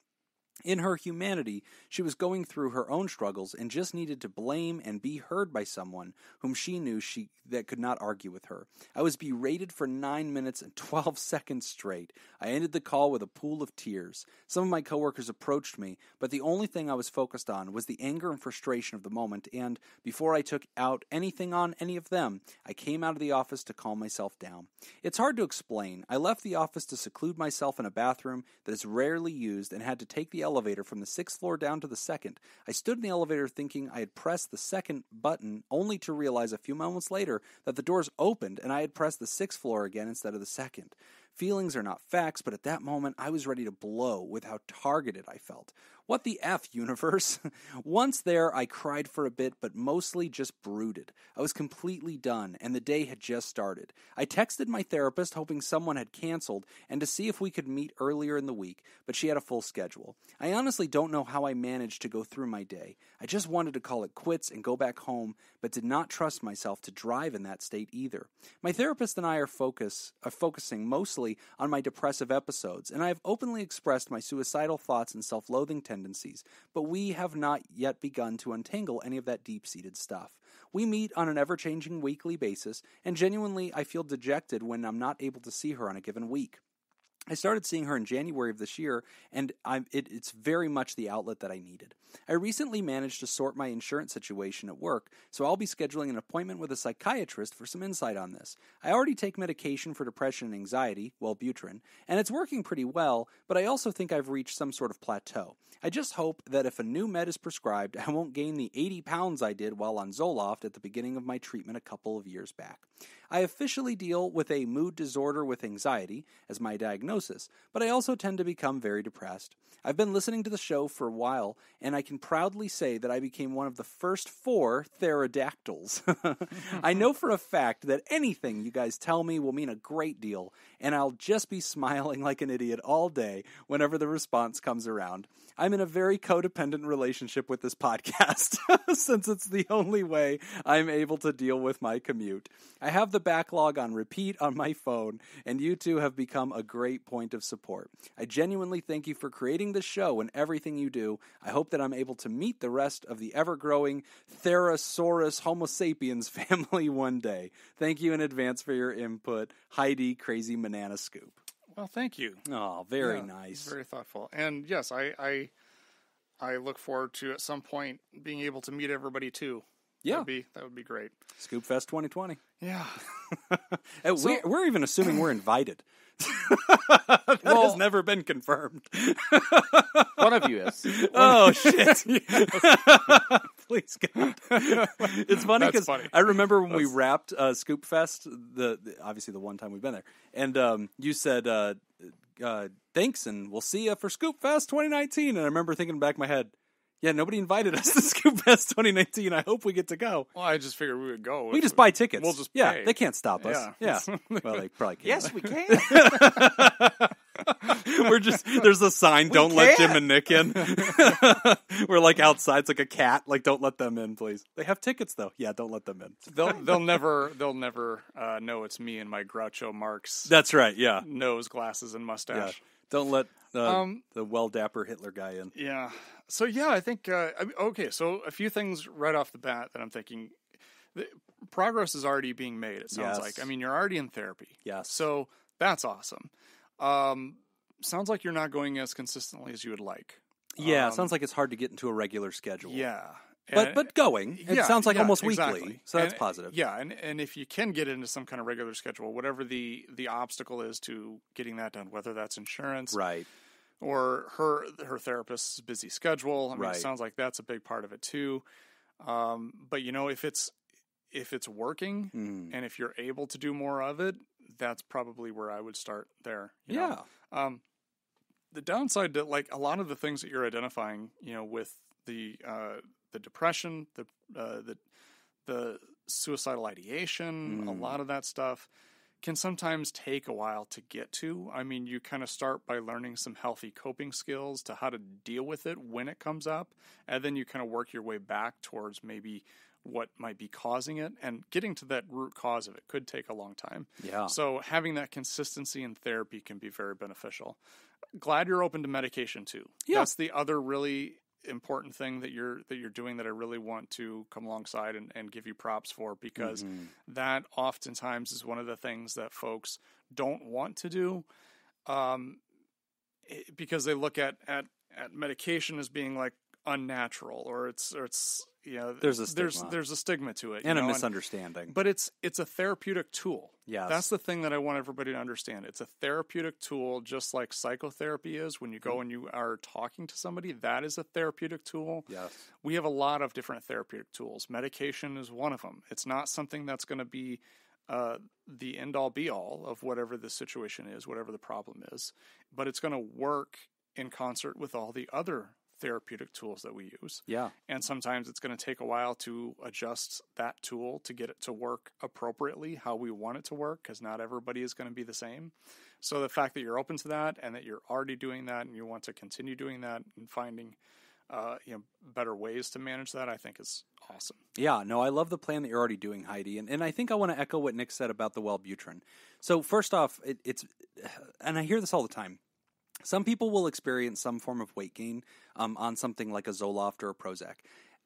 Speaker 2: In her humanity, she was going through her own struggles and just needed to blame and be heard by someone whom she knew that could not argue with her. I was berated for 9 minutes and 12 seconds straight. I ended the call with a pool of tears. Some of my coworkers approached me, but the only thing I was focused on was the anger and frustration of the moment, and before I took out anything on any of them, I came out of the office to calm myself down. It's hard to explain. I left the office to seclude myself in a bathroom that is rarely used and had to take the elevator from the 6th floor down to the 2nd. I stood in the elevator thinking I had pressed the 2nd button, only to realize a few moments later that the doors opened and I had pressed the 6th floor again instead of the 2nd. Feelings are not facts, but at that moment I was ready to blow with how targeted I felt. What the F, universe? Once there, I cried for a bit, but mostly just brooded. I was completely done, and the day had just started. I texted my therapist hoping someone had canceled and to see if we could meet earlier in the week, but she had a full schedule. I honestly don't know how I managed to go through my day. I just wanted to call it quits and go back home, but did not trust myself to drive in that state either. My therapist and I are focusing mostly on my depressive episodes, and I have openly expressed my suicidal thoughts and self-loathing tendencies, but we have not yet begun to untangle any of that deep-seated stuff. We meet on an ever-changing weekly basis, and genuinely I feel dejected when I'm not able to see her on a given week. I started seeing her in January of this year, and it's very much the outlet that I needed. I recently managed to sort my insurance situation at work, so I'll be scheduling an appointment with a psychiatrist for some insight on this. I already take medication for depression and anxiety, Wellbutrin, and it's working pretty well, but I also think I've reached some sort of plateau. I just hope that if a new med is prescribed, I won't gain the 80 pounds I did while on Zoloft at the beginning of my treatment a couple of years back. I officially deal with a mood disorder with anxiety as my diagnosis, but I also tend to become very depressed. I've been listening to the show for a while, and I can proudly say that I became one of the first 4 pterodactyls. I know for a fact that anything you guys tell me will mean a great deal, and I'll just be smiling like an idiot all day whenever the response comes around. I'm in a very codependent relationship with this podcast, since it's the only way I'm able to deal with my commute. I have the backlog on repeat on my phone, and you two have become a great point of support. I genuinely thank you for creating this show and everything you do. I hope that I'm able to meet the rest of the ever-growing Therosaurus Homo sapiens family one day. Thank you in advance for your input. Heidi Crazy Banana Scoop.
Speaker 1: Well, thank you.
Speaker 2: Oh, very nice.
Speaker 1: Very thoughtful. And yes, I look forward to at some point being able to meet everybody too.
Speaker 2: Yeah.
Speaker 1: That would be great.
Speaker 2: Scoop Fest 2020.
Speaker 1: Yeah.
Speaker 2: We're even assuming we're invited. That has never been confirmed.
Speaker 3: One of you is.
Speaker 2: Oh, shit. Please, God. It's funny because I remember when we wrapped Scoop Fest, obviously the one time we've been there, and you said, thanks, and we'll see you for Scoop Fest 2019. And I remember thinking in the back of my head, Yeah, nobody invited us to Scoop Fest 2019. I hope we get to go.
Speaker 1: Well, I just figured we would go.
Speaker 2: We just buy tickets.
Speaker 1: We'll just
Speaker 2: yeah,
Speaker 1: pay.
Speaker 2: they can't stop us.
Speaker 1: Yeah.
Speaker 2: Well, they probably can't.
Speaker 3: Yes, we can.
Speaker 2: There's a sign, don't let Jim and Nick in. We're like outside. It's like a cat. Like, don't let them in, please. They have tickets, though. Yeah, don't let them in.
Speaker 1: They'll never know it's me and my Groucho Marx.
Speaker 2: That's right, yeah.
Speaker 1: Nose, glasses, and
Speaker 2: Yeah.
Speaker 1: mustache.
Speaker 2: Don't let the well-dapper Hitler guy in.
Speaker 1: Yeah. So, yeah, I think, okay, so a few things right off the bat that I'm thinking. Progress is already being made, it sounds
Speaker 2: Yes.
Speaker 1: like. I mean, you're already in therapy.
Speaker 2: Yes.
Speaker 1: So that's awesome. Sounds like you're not going as consistently as you would like.
Speaker 2: Yeah, it sounds like it's hard to get into a regular schedule.
Speaker 1: Yeah.
Speaker 2: But going. It sounds like almost
Speaker 1: exactly.
Speaker 2: weekly. So that's positive.
Speaker 1: Yeah, and if you can get into some kind of regular schedule, whatever the obstacle is to getting that done, whether that's insurance,
Speaker 2: Right.
Speaker 1: or her therapist's busy schedule. I mean,
Speaker 2: Right.
Speaker 1: It sounds like that's a big part of it too. But if it's working and if you're able to do more of it, that's probably where I would start there. You know? The downside to like a lot of the things that you're identifying, with the depression, the suicidal ideation, a lot of that stuff can sometimes take a while to get to. I mean, you kind of start by learning some healthy coping skills to how to deal with it when it comes up, and then you kind of work your way back towards maybe what might be causing it, and getting to that root cause of it could take a long time.
Speaker 2: Yeah.
Speaker 1: So having that consistency in therapy can be very beneficial. Glad you're open to medication too.
Speaker 2: Yeah.
Speaker 1: That's the other really important thing that you're doing that I really want to come alongside and give you props for, because that oftentimes is one of the things that folks don't want to do, because they look at medication as being like unnatural, or it's
Speaker 2: There's a stigma.
Speaker 1: there's a stigma to it,
Speaker 2: And a misunderstanding.
Speaker 1: but it's a therapeutic tool.
Speaker 2: Yes.
Speaker 1: That's the thing that I want everybody to understand. It's a therapeutic tool, just like psychotherapy is. When you go and you are talking to somebody, that is a therapeutic tool.
Speaker 2: Yes.
Speaker 1: We have a lot of different therapeutic tools. Medication is one of them. It's not something that's going to be the end-all, be-all of whatever the situation is, whatever the problem is. But it's going to work in concert with all the other therapeutic tools that we use.
Speaker 2: Yeah.
Speaker 1: And sometimes it's going to take a while to adjust that tool to get it to work appropriately how we want it to work, because not everybody is going to be the same. So the fact that you're open to that and that you're already doing that and you want to continue doing that and finding better ways to manage that, I think is awesome.
Speaker 2: Yeah, no, I love the plan that you're already doing, Heidi. And I think I want to echo what Nick said about the Wellbutrin. So first off, it's and I hear this all the time, some people will experience some form of weight gain on something like a Zoloft or a Prozac.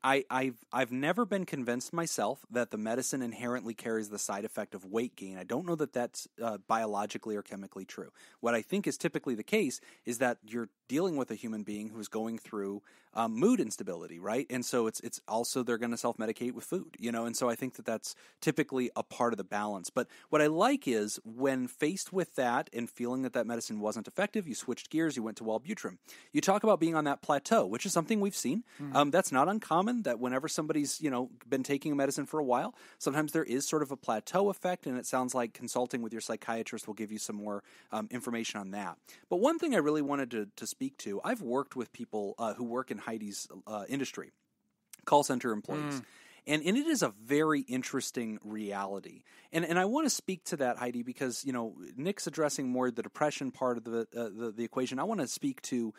Speaker 2: I've never been convinced myself that the medicine inherently carries the side effect of weight gain. I don't know that that's biologically or chemically true. What I think is typically the case is that you're dealing with a human being who's going through mood instability, right? And so it's also they're going to self-medicate with food, and so I think that that's typically a part of the balance. But what I like is when faced with that and feeling that medicine wasn't effective, you switched gears, you went to Wellbutrin. You talk about being on that plateau, which is something we've seen. That's not uncommon, that whenever somebody's, been taking a medicine for a while, sometimes there is sort of a plateau effect, and it sounds like consulting with your psychiatrist will give you some more information on that. But one thing I really wanted to speak to, I've worked with people who work in Heidi's industry, call center employees. And it is a very interesting reality. And I want to speak to that, Heidi, because, Nick's addressing more the depression part of the equation. I want to speak to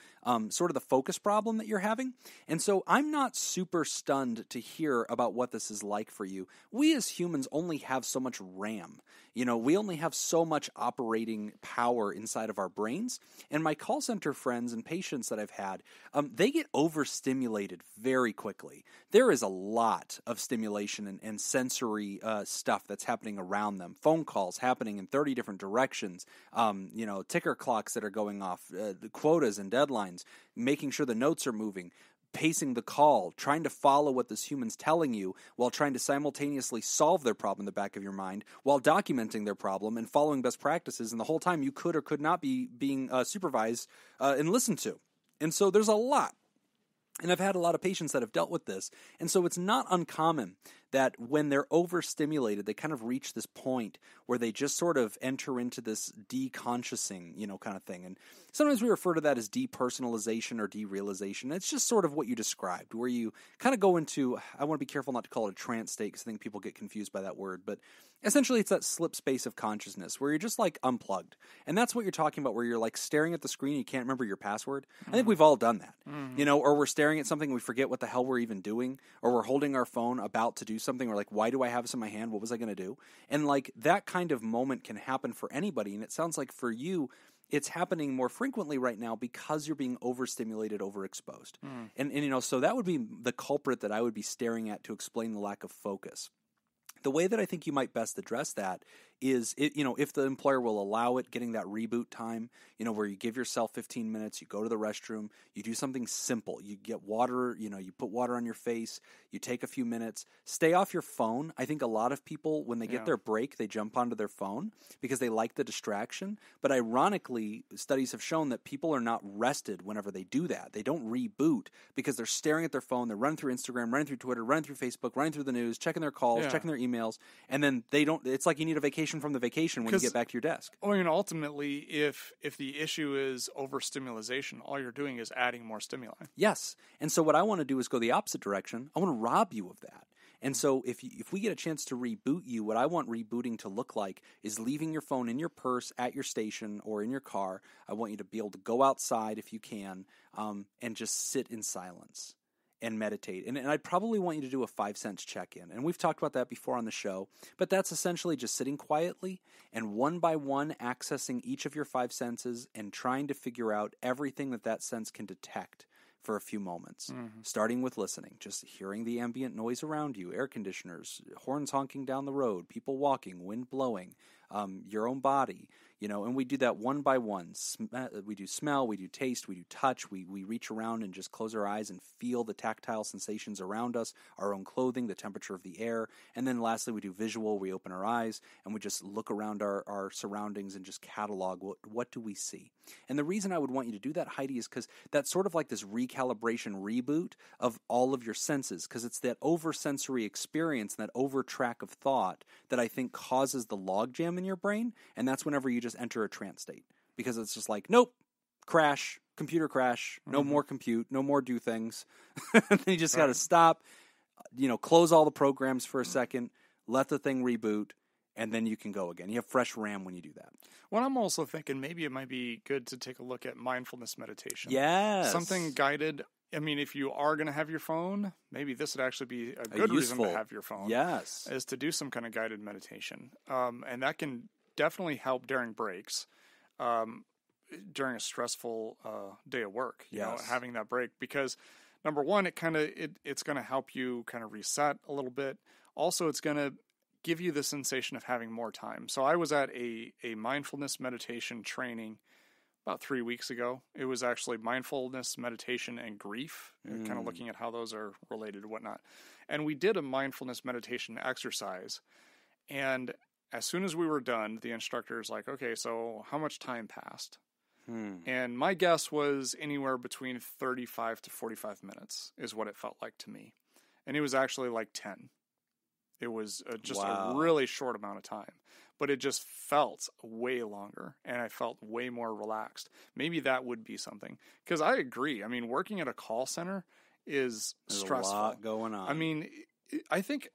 Speaker 2: sort of the focus problem that you're having. And so I'm not super stunned to hear about what this is like for you. We as humans only have so much RAM. We only have so much operating power inside of our brains. And my call center friends and patients that I've had, they get overstimulated very quickly. There is a lot of stimulation and sensory stuff that's happening around them. Phone calls happening in 30 different directions, ticker clocks that are going off, the quotas and deadlines, making sure the notes are moving, pacing the call, trying to follow what this human's telling you while trying to simultaneously solve their problem in the back of your mind, while documenting their problem and following best practices. And the whole time you could or could not be being supervised and listened to. And so there's a lot. And I've had a lot of patients that have dealt with this. And so it's not uncommon that when they're overstimulated, they kind of reach this point where they just sort of enter into this deconsciousing, kind of thing. And sometimes we refer to that as depersonalization or derealization. It's just sort of what you described, where you kind of go into, I want to be careful not to call it a trance state because I think people get confused by that word, but essentially it's that slip space of consciousness where you're just like unplugged. And that's what you're talking about, where you're like staring at the screen and you can't remember your password. I think we've all done that, or we're staring at something and we forget what the hell we're even doing, or we're holding our phone about to do something. We're like, why do I have this in my hand? What was I going to do? And like that kind of moment can happen for anybody. And it sounds like for you, it's happening more frequently right now because you're being overstimulated, overexposed. And so that would be the culprit that I would be staring at to explain the lack of focus. The way that I think you might best address that is, if the employer will allow it, getting that reboot time, where you give yourself 15 minutes, you go to the restroom, you do something simple. You get water, you put water on your face, you take a few minutes, stay off your phone. I think a lot of people, when they get their break, they jump onto their phone because they like the distraction. But ironically, studies have shown that people are not rested whenever they do that. They don't reboot because they're staring at their phone, they're running through Instagram, running through Twitter, running through Facebook, running through the news, checking their calls, checking their emails, and then it's like you need a vacation from the vacation when you get back to your desk.
Speaker 1: I mean, ultimately, if the issue is overstimulation, all you're doing is adding more stimuli.
Speaker 2: Yes. And so what I want to do is go the opposite direction. I want to rob you of that. And so if we get a chance to reboot you, what I want rebooting to look like is leaving your phone in your purse, at your station, or in your car. I want you to be able to go outside if you can, and just sit in silence and meditate. And I'd probably want you to do a 5-sense check-in. And we've talked about that before on the show, but that's essentially just sitting quietly and one by one accessing each of your 5 senses and trying to figure out everything that sense can detect for a few moments, starting with listening, just hearing the ambient noise around you, air conditioners, horns honking down the road, people walking, wind blowing, your own body, and we do that one by one. We do smell, we do taste, we do touch, we reach around and just close our eyes and feel the tactile sensations around us, our own clothing, the temperature of the air, and then lastly we do visual, we open our eyes and we just look around our surroundings and just catalog what do we see. And the reason I would want you to do that, Heidi, is because that's sort of like this recalibration reboot of all of your senses, because it's that oversensory experience, that over track of thought that I think causes the logjam in your brain, and that's whenever you just enter a trance state, because it's just like, nope, crash, computer crash, no more compute, no more do things. And you just got to stop, close all the programs for a second, let the thing reboot, and then you can go again. You have fresh RAM when you do that.
Speaker 1: Well, I'm also thinking maybe it might be good to take a look at mindfulness meditation.
Speaker 2: Yes.
Speaker 1: Something guided. I mean, if you are going to have your phone, maybe this would actually be a good reason to have your phone.
Speaker 2: Yes.
Speaker 1: Is to do some kind of guided meditation. And that can definitely help during breaks, during a stressful day of work, having that break. Because number one, it's going to help you kind of reset a little bit. Also, it's going to give you the sensation of having more time. So I was at a mindfulness meditation training about 3 weeks ago. It was actually mindfulness, meditation, and grief, kind of looking at how those are related and whatnot. And we did a mindfulness meditation exercise. And as soon as we were done, the instructor is like, okay, so how much time passed? And my guess was anywhere between 35 to 45 minutes is what it felt like to me. And it was actually like 10. It was just a really short amount of time, but it just felt way longer, and I felt way more relaxed. Maybe that would be something, because I agree. I mean, working at a call center is stressful.
Speaker 2: A lot going on.
Speaker 1: I mean, I think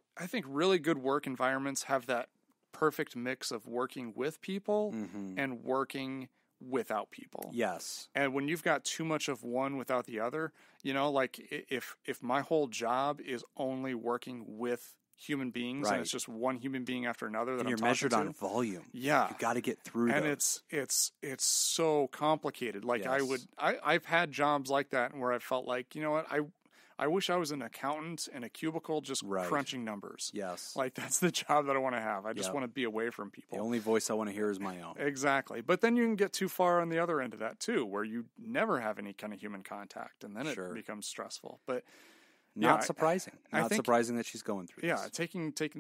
Speaker 1: really good work environments have that perfect mix of working with people and working without people.
Speaker 2: Yes.
Speaker 1: And when you've got too much of one without the other, like if my whole job is only working with human beings, and it's just one human being after another that
Speaker 2: and you're
Speaker 1: I'm
Speaker 2: measured
Speaker 1: talking
Speaker 2: on volume.
Speaker 1: Yeah,
Speaker 2: you got to get through.
Speaker 1: And
Speaker 2: those.
Speaker 1: it's so complicated. Like I've had jobs like that where I felt like, you know what, I wish I was an accountant in a cubicle just crunching numbers.
Speaker 2: Yes,
Speaker 1: like that's the job that I want to have. I just want to be away from people.
Speaker 2: The only voice I want to hear is my own.
Speaker 1: Exactly. But then you can get too far on the other end of that too, where you never have any kind of human contact, and then it becomes stressful. But
Speaker 2: not surprising. Not surprising that she's going through this.
Speaker 1: Yeah,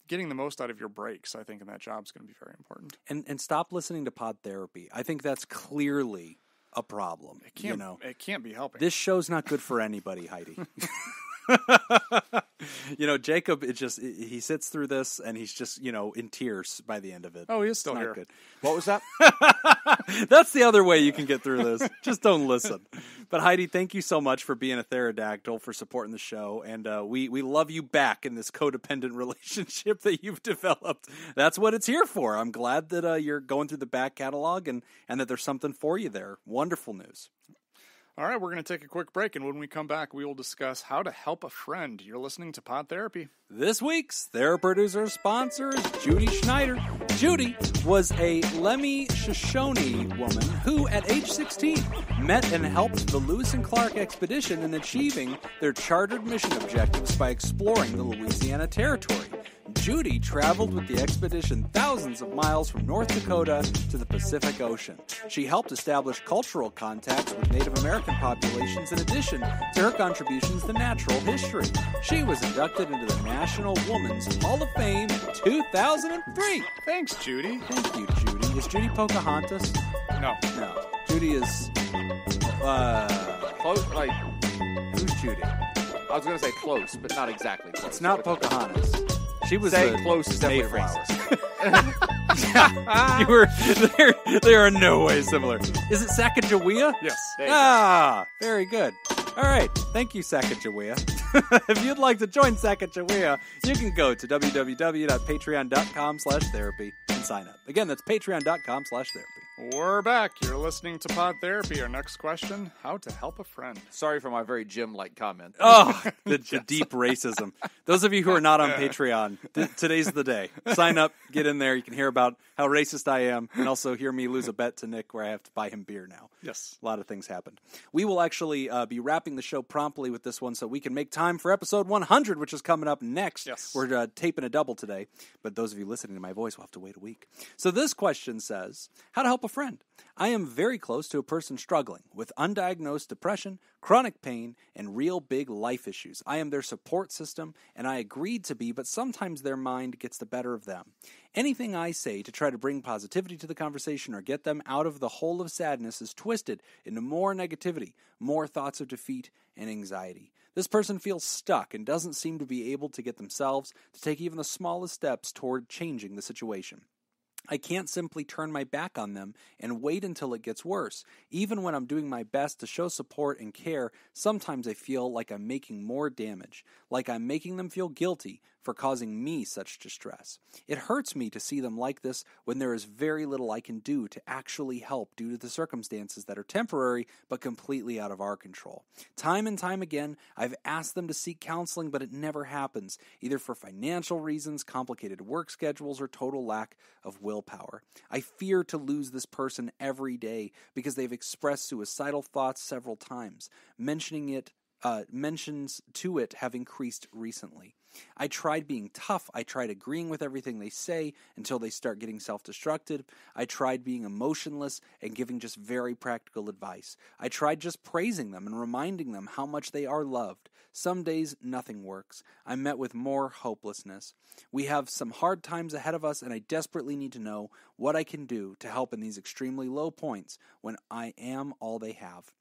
Speaker 1: getting the most out of your breaks, I think, in that job is going to be very important.
Speaker 2: And stop listening to pod therapy. I think that's clearly a problem.
Speaker 1: It can't be helping.
Speaker 2: This show's not good for anybody, Heidi. Jacob, he sits through this and he's just, in tears by the end of it.
Speaker 1: Oh, he is still
Speaker 2: It's not
Speaker 1: here.
Speaker 2: good.
Speaker 3: What was that?
Speaker 2: That's the other way you can get through this. Just don't listen. But Heidi, thank you so much for being a pterodactyl, for supporting the show. And we love you back in this codependent relationship that you've developed. That's what it's here for. I'm glad that you're going through the back catalog and that there's something for you there. Wonderful news.
Speaker 1: All right, we're going to take a quick break, and when we come back, we will discuss how to help a friend. You're listening to Pod Therapy.
Speaker 2: This week's TheraProducer sponsor is Judy Schneider. Judy was a Lemmy Shoshone woman who, at age 16, met and helped the Lewis and Clark expedition in achieving their chartered mission objectives by exploring the Louisiana Territory. Judy traveled with the expedition thousands of miles from North Dakota to the Pacific Ocean. She helped establish cultural contacts with Native American populations in addition to her contributions to natural history. She was inducted into the National Women's Hall of Fame in 2003.
Speaker 1: Thanks, Judy.
Speaker 2: Thank you, Judy. Is Judy Pocahontas?
Speaker 1: No.
Speaker 2: No. Judy is...
Speaker 3: Close,
Speaker 2: who's Judy?
Speaker 3: I was going to say close, but not exactly close.
Speaker 2: It's not Pocahontas. She was
Speaker 3: Saying
Speaker 2: the
Speaker 3: close is definitely
Speaker 2: Mayflower.
Speaker 3: racist.
Speaker 2: They are in no way similar. Is it Sacagawea?
Speaker 1: Yes.
Speaker 2: Very good. All right. Thank you, Sacagawea. If you'd like to join Sacagawea, you can go to www.patreon.com/therapy and sign up. Again, that's patreon.com/therapy.
Speaker 1: We're back. You're listening to Pod Therapy. Our next question, how to help a friend.
Speaker 3: Sorry for my very Jim-like comment.
Speaker 2: Oh, the deep racism. Those of you who are not on Patreon, today's the day. Sign up, get in there. You can hear about how racist I am, and also hear me lose a bet to Nick where I have to buy him beer now.
Speaker 1: Yes.
Speaker 2: A lot of things happened. We will actually be wrapping the show promptly with this one so we can make time for episode 100, which is coming up next.
Speaker 1: Yes.
Speaker 2: We're taping a double today, but those of you listening to my voice will have to wait a week. So this question says, how to help a friend. I am very close to a person struggling with undiagnosed depression, chronic pain, and real big life issues. I am their support system, and I agreed to be, but sometimes their mind gets the better of them. Anything I say to try to bring positivity to the conversation or get them out of the hole of sadness is twisted into more negativity, more thoughts of defeat and anxiety. This person feels stuck and doesn't seem to be able to get themselves to take even the smallest steps toward changing the situation. I can't simply turn my back on them and wait until it gets worse. Even when I'm doing my best to show support and care, sometimes I feel like I'm making more damage, like I'm making them feel guilty for causing me such distress. It hurts me to see them like this when there is very little I can do to actually help due to the circumstances that are temporary but completely out of our control. Time and time again, I've asked them to seek counseling, but it never happens, either for financial reasons, complicated work schedules, or total lack of willpower. I fear to lose this person every day because they've expressed suicidal thoughts several times. Mentions to it have increased recently. I tried being tough. I tried agreeing with everything they say until they start getting self-destructive. I tried being emotionless and giving just very practical advice. I tried just praising them and reminding them how much they are loved. Some days, nothing works. I'm met with more hopelessness. We have some hard times ahead of us, and I desperately need to know what I can do to help in these extremely low points when I am all they have.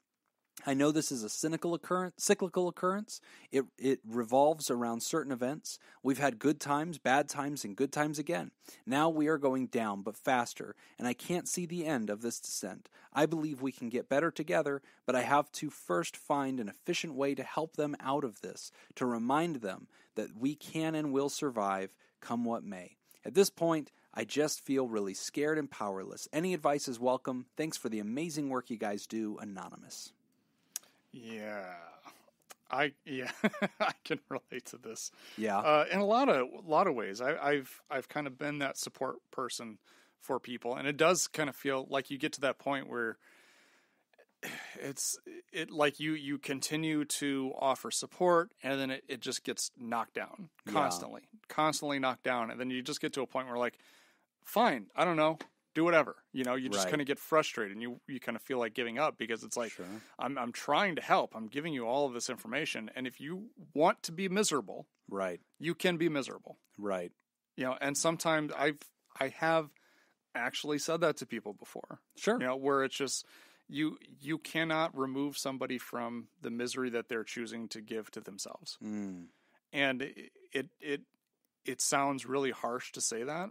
Speaker 2: I know this is a cyclical occurrence. It revolves around certain events. We've had good times, bad times, and good times again. Now we are going down, but faster, and I can't see the end of this descent. I believe we can get better together, but I have to first find an efficient way to help them out of this, to remind them that we can and will survive, come what may. At this point, I just feel really scared and powerless. Any advice is welcome. Thanks for the amazing work you guys do, Anonymous.
Speaker 1: Yeah, I can relate to this.
Speaker 2: Yeah,
Speaker 1: in a lot of ways. I've kind of been that support person for people, and it does kind of feel like you get to that point where it like you continue to offer support, and then it just gets knocked down constantly knocked down, and then you just get to a point where like, fine, I don't know. Do whatever, you just kind of get frustrated and you kind of feel like giving up because it's like, sure. I'm trying to help. I'm giving you all of this information. And if you want to be miserable,
Speaker 2: right,
Speaker 1: you can be miserable.
Speaker 2: Right.
Speaker 1: And sometimes I have actually said that to people before.
Speaker 2: Sure.
Speaker 1: Where it's just, you cannot remove somebody from the misery that they're choosing to give to themselves. And it sounds really harsh to say that,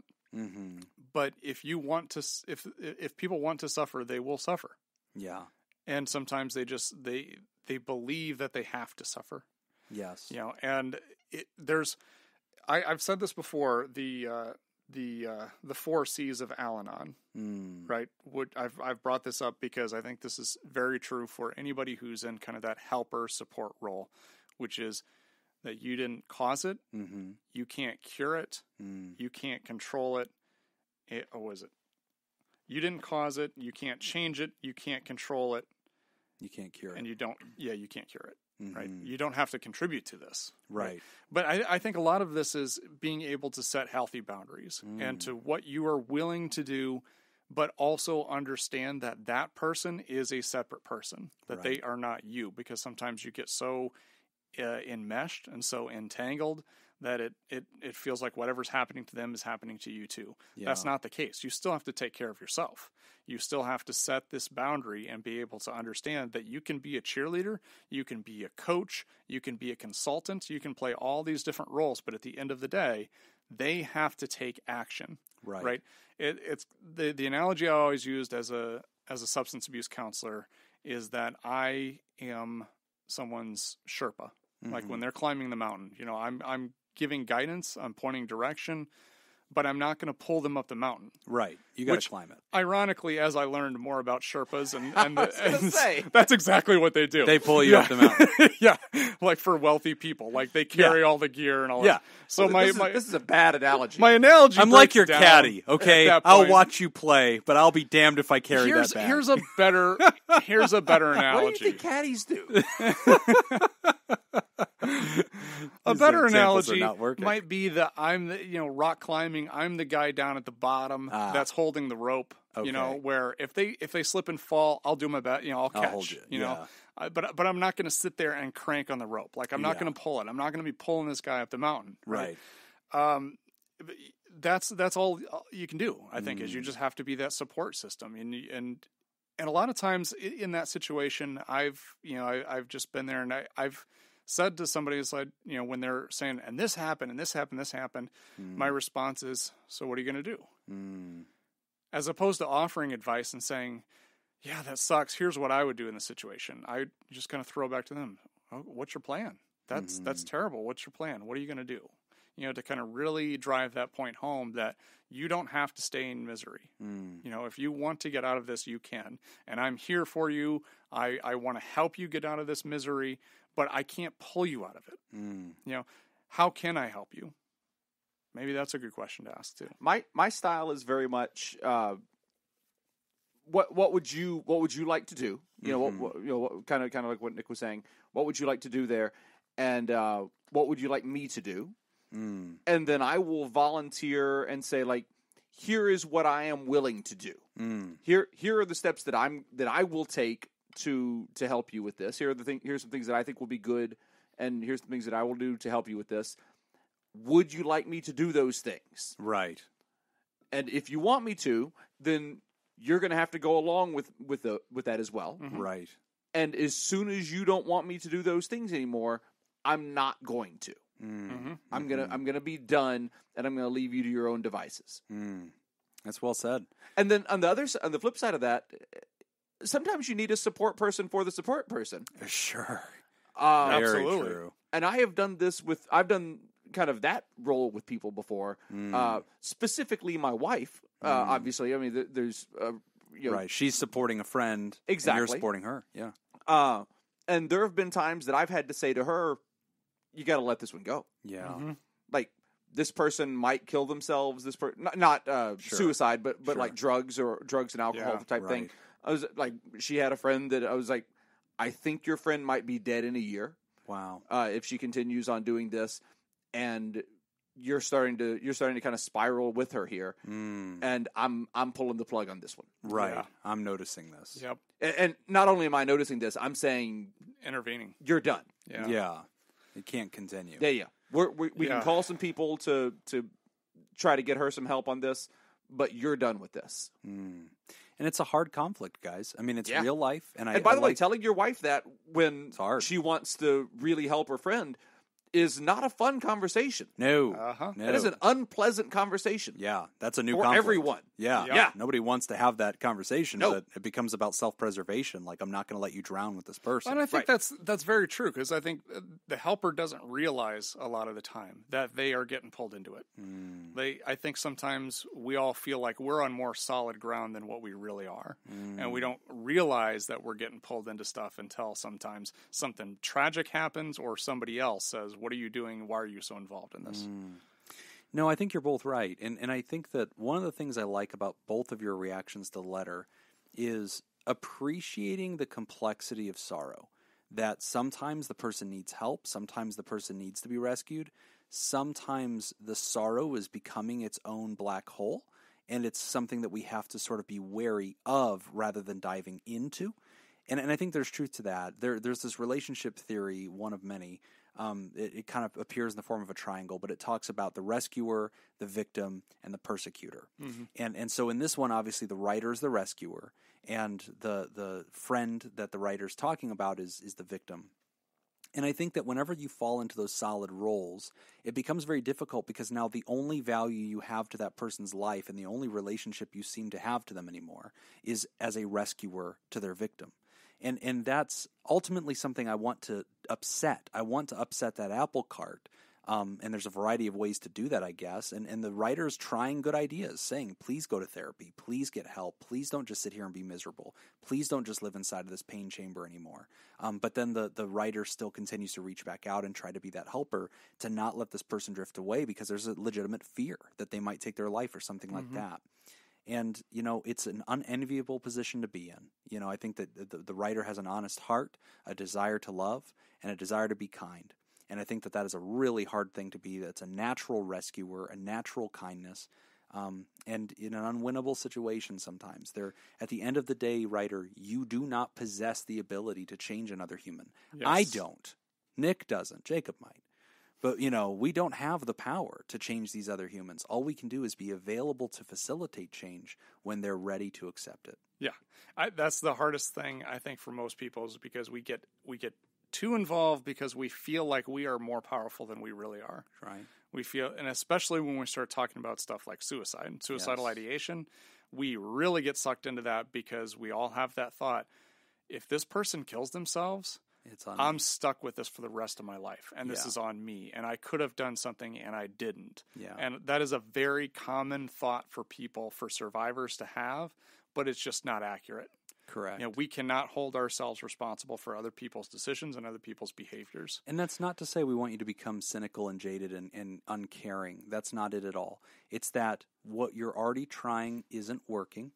Speaker 1: but if you want to, if people want to suffer, they will suffer.
Speaker 2: Yeah.
Speaker 1: And sometimes they believe that they have to suffer.
Speaker 2: Yes.
Speaker 1: You know, and I've said this before, the 4 C's of Al-Anon, right? I've brought this up because I think this is very true for anybody who's in kind of that helper support role, which is that you didn't cause it, you can't cure it, you can't control it. You didn't cause it, you can't change it, you can't control it,
Speaker 2: you can't cure it,
Speaker 1: and you can't cure it. Right. You don't have to contribute to this.
Speaker 2: Right.
Speaker 1: But I think a lot of this is being able to set healthy boundaries and to what you are willing to do, but also understand that that person is a separate person, that they are not you, because sometimes you get so enmeshed and so entangled that it feels like whatever's happening to them is happening to you too. Yeah. That's not the case. You still have to take care of yourself. You still have to set this boundary and be able to understand that you can be a cheerleader, you can be a coach, you can be a consultant, you can play all these different roles, but at the end of the day, they have to take action. Right? It's the analogy I always used as a substance abuse counselor is that I am someone's Sherpa. Like when they're climbing the mountain, you know, I'm giving guidance, I'm pointing direction, but I'm not going to pull them up the mountain.
Speaker 2: Right. You got to climb it.
Speaker 1: Ironically, as I learned more about Sherpas,
Speaker 3: say.
Speaker 1: That's exactly what they do.
Speaker 2: They pull you up the mountain.
Speaker 1: Yeah, like for wealthy people, like they carry all the gear and all that. So
Speaker 3: this is a bad analogy.
Speaker 1: My analogy.
Speaker 2: I'm like your caddy. Okay, I'll watch you play, but I'll be damned if I carry that bag.
Speaker 1: Here's a better analogy.
Speaker 3: What do you think caddies do?
Speaker 1: A better analogy might be that I'm the, rock climbing, I'm the guy down at the bottom that's holding the rope, where if they slip and fall, I'll do my best, I'll catch,
Speaker 2: hold you,
Speaker 1: but I'm not going to sit there and crank on the rope. Like I'm not going to pull it. I'm not going to be pulling this guy up the mountain.
Speaker 2: Right.
Speaker 1: That's all you can do, I think, is you just have to be that support system. And a lot of times in that situation, I've just been there and I've said to somebody, it's like, when they're saying, and this happened, and this happened, this happened, my response is, so what are you going to do? As opposed to offering advice and saying, yeah, that sucks. Here's what I would do in the situation. I just kind of throw back to them. Oh, what's your plan? That's terrible. What's your plan? What are you going to do? To kind of really drive that point home that you don't have to stay in misery. If you want to get out of this, you can. And I'm here for you. I want to help you get out of this misery, but I can't pull you out of it. How can I help you? Maybe that's a good question to ask too.
Speaker 3: My style is very much what would you like to do? What kind of like what Nick was saying. What would you like to do there? And what would you like me to do? And then I will volunteer and say, like, here is what I am willing to do. Here are the steps that I will take to help you with this. Here's some things that I think will be good, and here's the things that I will do to help you with this. Would you like me to do those things?
Speaker 2: Right.
Speaker 3: And if you want me to, then you're going to have to go along with that as well.
Speaker 2: Right.
Speaker 3: And as soon as you don't want me to do those things anymore, I'm not going to. I'm gonna be done, and I'm gonna leave you to your own devices.
Speaker 2: That's well said.
Speaker 3: And then on the flip side of that, sometimes you need a support person for the support person.
Speaker 2: Sure,
Speaker 1: absolutely.
Speaker 2: True.
Speaker 3: And I've done kind of that role with people before. Specifically, my wife. Obviously, I mean, there's
Speaker 2: right. She's supporting a friend.
Speaker 3: Exactly.
Speaker 2: And you're supporting her. Yeah.
Speaker 3: And there have been times that I've had to say to her, you got to let this one go.
Speaker 2: Yeah.
Speaker 3: Like, this person might kill themselves. This not suicide, but like drugs and alcohol type thing. I was like, she had a friend that I was like, I think your friend might be dead in a year.
Speaker 2: Wow.
Speaker 3: If she continues on doing this, and you're starting to kind of spiral with her here, and I'm pulling the plug on this one.
Speaker 2: Right. Yeah. I'm noticing this.
Speaker 1: Yep.
Speaker 3: And not only am I noticing this, I'm saying
Speaker 1: intervening.
Speaker 3: You're done.
Speaker 1: Yeah.
Speaker 2: Yeah. It can't continue.
Speaker 3: Yeah. We can call some people to try to get her some help on this, but you're done with this.
Speaker 2: And it's a hard conflict, guys. I mean, it's real life. And
Speaker 3: by the way, telling your wife that when
Speaker 2: hard.
Speaker 3: she wants to really help her friend is not a fun conversation.
Speaker 2: No.
Speaker 1: Uh-huh.
Speaker 2: No.
Speaker 3: That is an unpleasant conversation.
Speaker 2: Yeah, that's a new
Speaker 3: for
Speaker 2: conflict.
Speaker 3: everyone.
Speaker 2: Yeah. Nobody wants to have that conversation,
Speaker 3: No.
Speaker 2: but it becomes about self-preservation. Like, I'm not going to let you drown with this person.
Speaker 1: And I think that's very true, because I think the helper doesn't realize a lot of the time that they are getting pulled into it. I think sometimes we all feel like we're on more solid ground than what we really are, and we don't realize that we're getting pulled into stuff until sometimes something tragic happens or somebody else says, "What are you doing? Why are you so involved in this?"
Speaker 2: No, I think you're both right. And I think that one of the things I like about both of your reactions to the letter is appreciating the complexity of sorrow. That sometimes the person needs help, sometimes the person needs to be rescued, sometimes the sorrow is becoming its own black hole, and it's something that we have to sort of be wary of rather than diving into. And I think there's truth to that. There's this relationship theory, one of many. It kind of appears in the form of a triangle, but it talks about the rescuer, the victim, and the persecutor. And so in this one, obviously, the writer is the rescuer, and the friend that the writer's talking about is the victim. And I think that whenever you fall into those solid roles, it becomes very difficult, because now the only value you have to that person's life and the only relationship you seem to have to them anymore is as a rescuer to their victim. And that's ultimately something I want to upset. I want to upset that apple cart. And there's a variety of ways to do that, I guess. And the writer's trying good ideas, saying, please go to therapy. Please get help. Please don't just sit here and be miserable. Please don't just live inside of this pain chamber anymore. But then the writer still continues to reach back out and try to be that helper to not let this person drift away, because there's a legitimate fear that they might take their life or something like that. And, it's an unenviable position to be in. I think that the writer has an honest heart, a desire to love, and a desire to be kind. And I think that is a really hard thing to be. That's a natural rescuer, a natural kindness, and in an unwinnable situation sometimes. At the end of the day, writer, you do not possess the ability to change another human. Yes. I don't. Nick doesn't. Jacob might. But, we don't have the power to change these other humans. All we can do is be available to facilitate change when they're ready to accept it.
Speaker 1: Yeah. That's the hardest thing, I think, for most people, is because we get too involved because we feel like we are more powerful than we really are.
Speaker 2: Right.
Speaker 1: We feel, and especially when we start talking about stuff like suicidal ideation, we really get sucked into that, because we all have that thought, if this person kills themselves, I'm stuck with this for the rest of my life, and this is on me, and I could have done something and I didn't.
Speaker 2: Yeah.
Speaker 1: And that is a very common thought for people, for survivors to have, but it's just not accurate.
Speaker 2: Correct.
Speaker 1: We cannot hold ourselves responsible for other people's decisions and other people's behaviors.
Speaker 2: And that's not to say we want you to become cynical and jaded and uncaring. That's not it at all. It's that what you're already trying isn't working.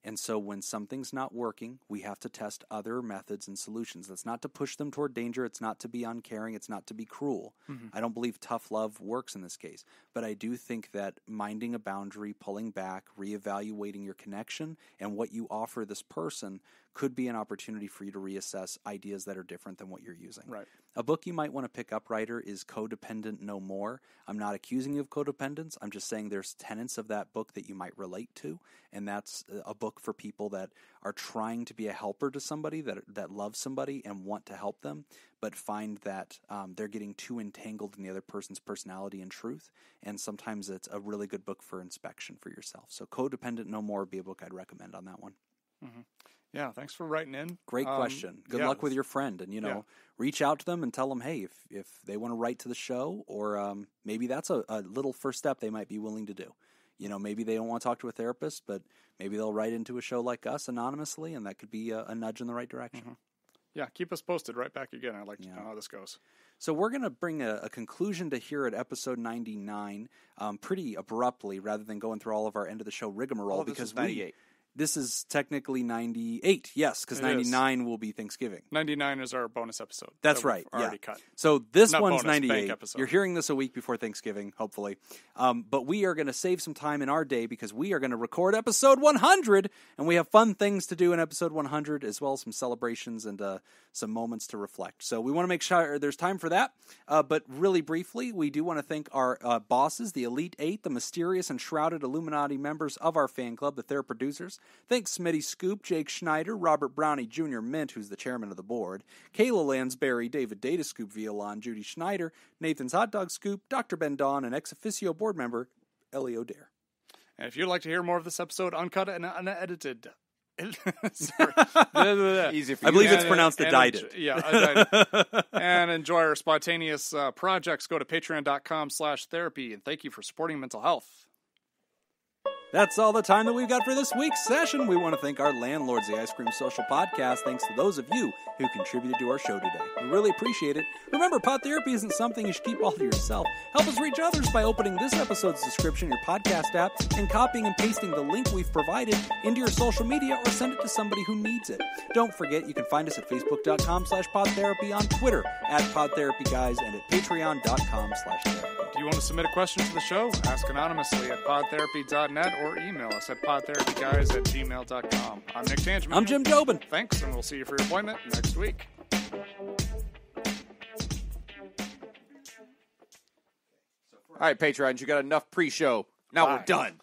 Speaker 2: And so when something's not working, we have to test other methods and solutions. That's not to push them toward danger. It's not to be uncaring. It's not to be cruel. I don't believe tough love works in this case. But I do think that minding a boundary, pulling back, reevaluating your connection, and what you offer this person could be an opportunity for you to reassess ideas that are different than what you're using.
Speaker 1: Right.
Speaker 2: A book you might want to pick up, writer, is Codependent No More. I'm not accusing you of codependence. I'm just saying there's tenets of that book that you might relate to, and that's a book for people that are trying to be a helper to somebody, that loves somebody and want to help them, but find that they're getting too entangled in the other person's personality and truth, and sometimes it's a really good book for inspection for yourself. So Codependent No More would be a book I'd recommend on that one.
Speaker 1: Yeah, thanks for writing in.
Speaker 2: Great question. Good luck with your friend, and reach out to them and tell them, hey, if they want to write to the show, or maybe that's a little first step they might be willing to do. Maybe they don't want to talk to a therapist, but maybe they'll write into a show like us anonymously, and that could be a nudge in the right direction.
Speaker 1: Yeah, keep us posted right back again. I'd like to know how this goes.
Speaker 2: So we're going to bring a conclusion to here at episode 99 pretty abruptly, rather than going through all of our end of the show rigmarole, because
Speaker 3: 98.
Speaker 2: This is technically 98, yes, because 99 will be Thanksgiving.
Speaker 1: 99 is our bonus episode.
Speaker 2: That's right.
Speaker 1: Already cut.
Speaker 2: So this
Speaker 1: Not
Speaker 2: one's
Speaker 1: bonus,
Speaker 2: 98.
Speaker 1: episode.
Speaker 2: You're hearing this a week before Thanksgiving, hopefully. But we are going to save some time in our day, because we are going to record episode 100, and we have fun things to do in episode 100, as well as some celebrations and some moments to reflect. So we want to make sure there's time for that. But really briefly, we do want to thank our bosses, the Elite Eight, the mysterious and shrouded Illuminati members of our fan club, the TheraProducers. Thanks Smitty Scoop, Jake Schneider, Robert Brownie Jr. Mint, who's the chairman of the board, Kayla Lansbury, David Data Scoop Violon, Judy Schneider, Nathan's Hot Dog Scoop, Dr. Ben Don, and ex officio board member Ellie O'Dare.
Speaker 1: And if you'd like to hear more of this episode uncut and unedited, sorry.
Speaker 3: Easy for
Speaker 2: I
Speaker 3: you.
Speaker 2: believe it's pronounced indicted.
Speaker 1: And enjoy our spontaneous projects. Go to patreon.com/therapy. And thank you for supporting mental health.
Speaker 2: That's all the time that we've got for this week's session. We want to thank our landlords, the Ice Cream Social Podcast. Thanks to those of you who contributed to our show today. We really appreciate it. Remember, Pod Therapy isn't something you should keep all to yourself. Help us reach others by opening this episode's description in your podcast app and copying and pasting the link we've provided into your social media or send it to somebody who needs it. Don't forget, you can find us at facebook.com/podtherapy, on Twitter @PodTherapyGuys, and at patreon.com/therapy.
Speaker 1: Do you want to submit a question to the show? Ask anonymously at podtherapy.net or email us at podtherapyguys@gmail.com. I'm Nick Tangeman.
Speaker 2: I'm Jim Jobin.
Speaker 1: Thanks, and we'll see you for your appointment next week.
Speaker 3: All right, Patreons, you got enough pre-show. Now we're done.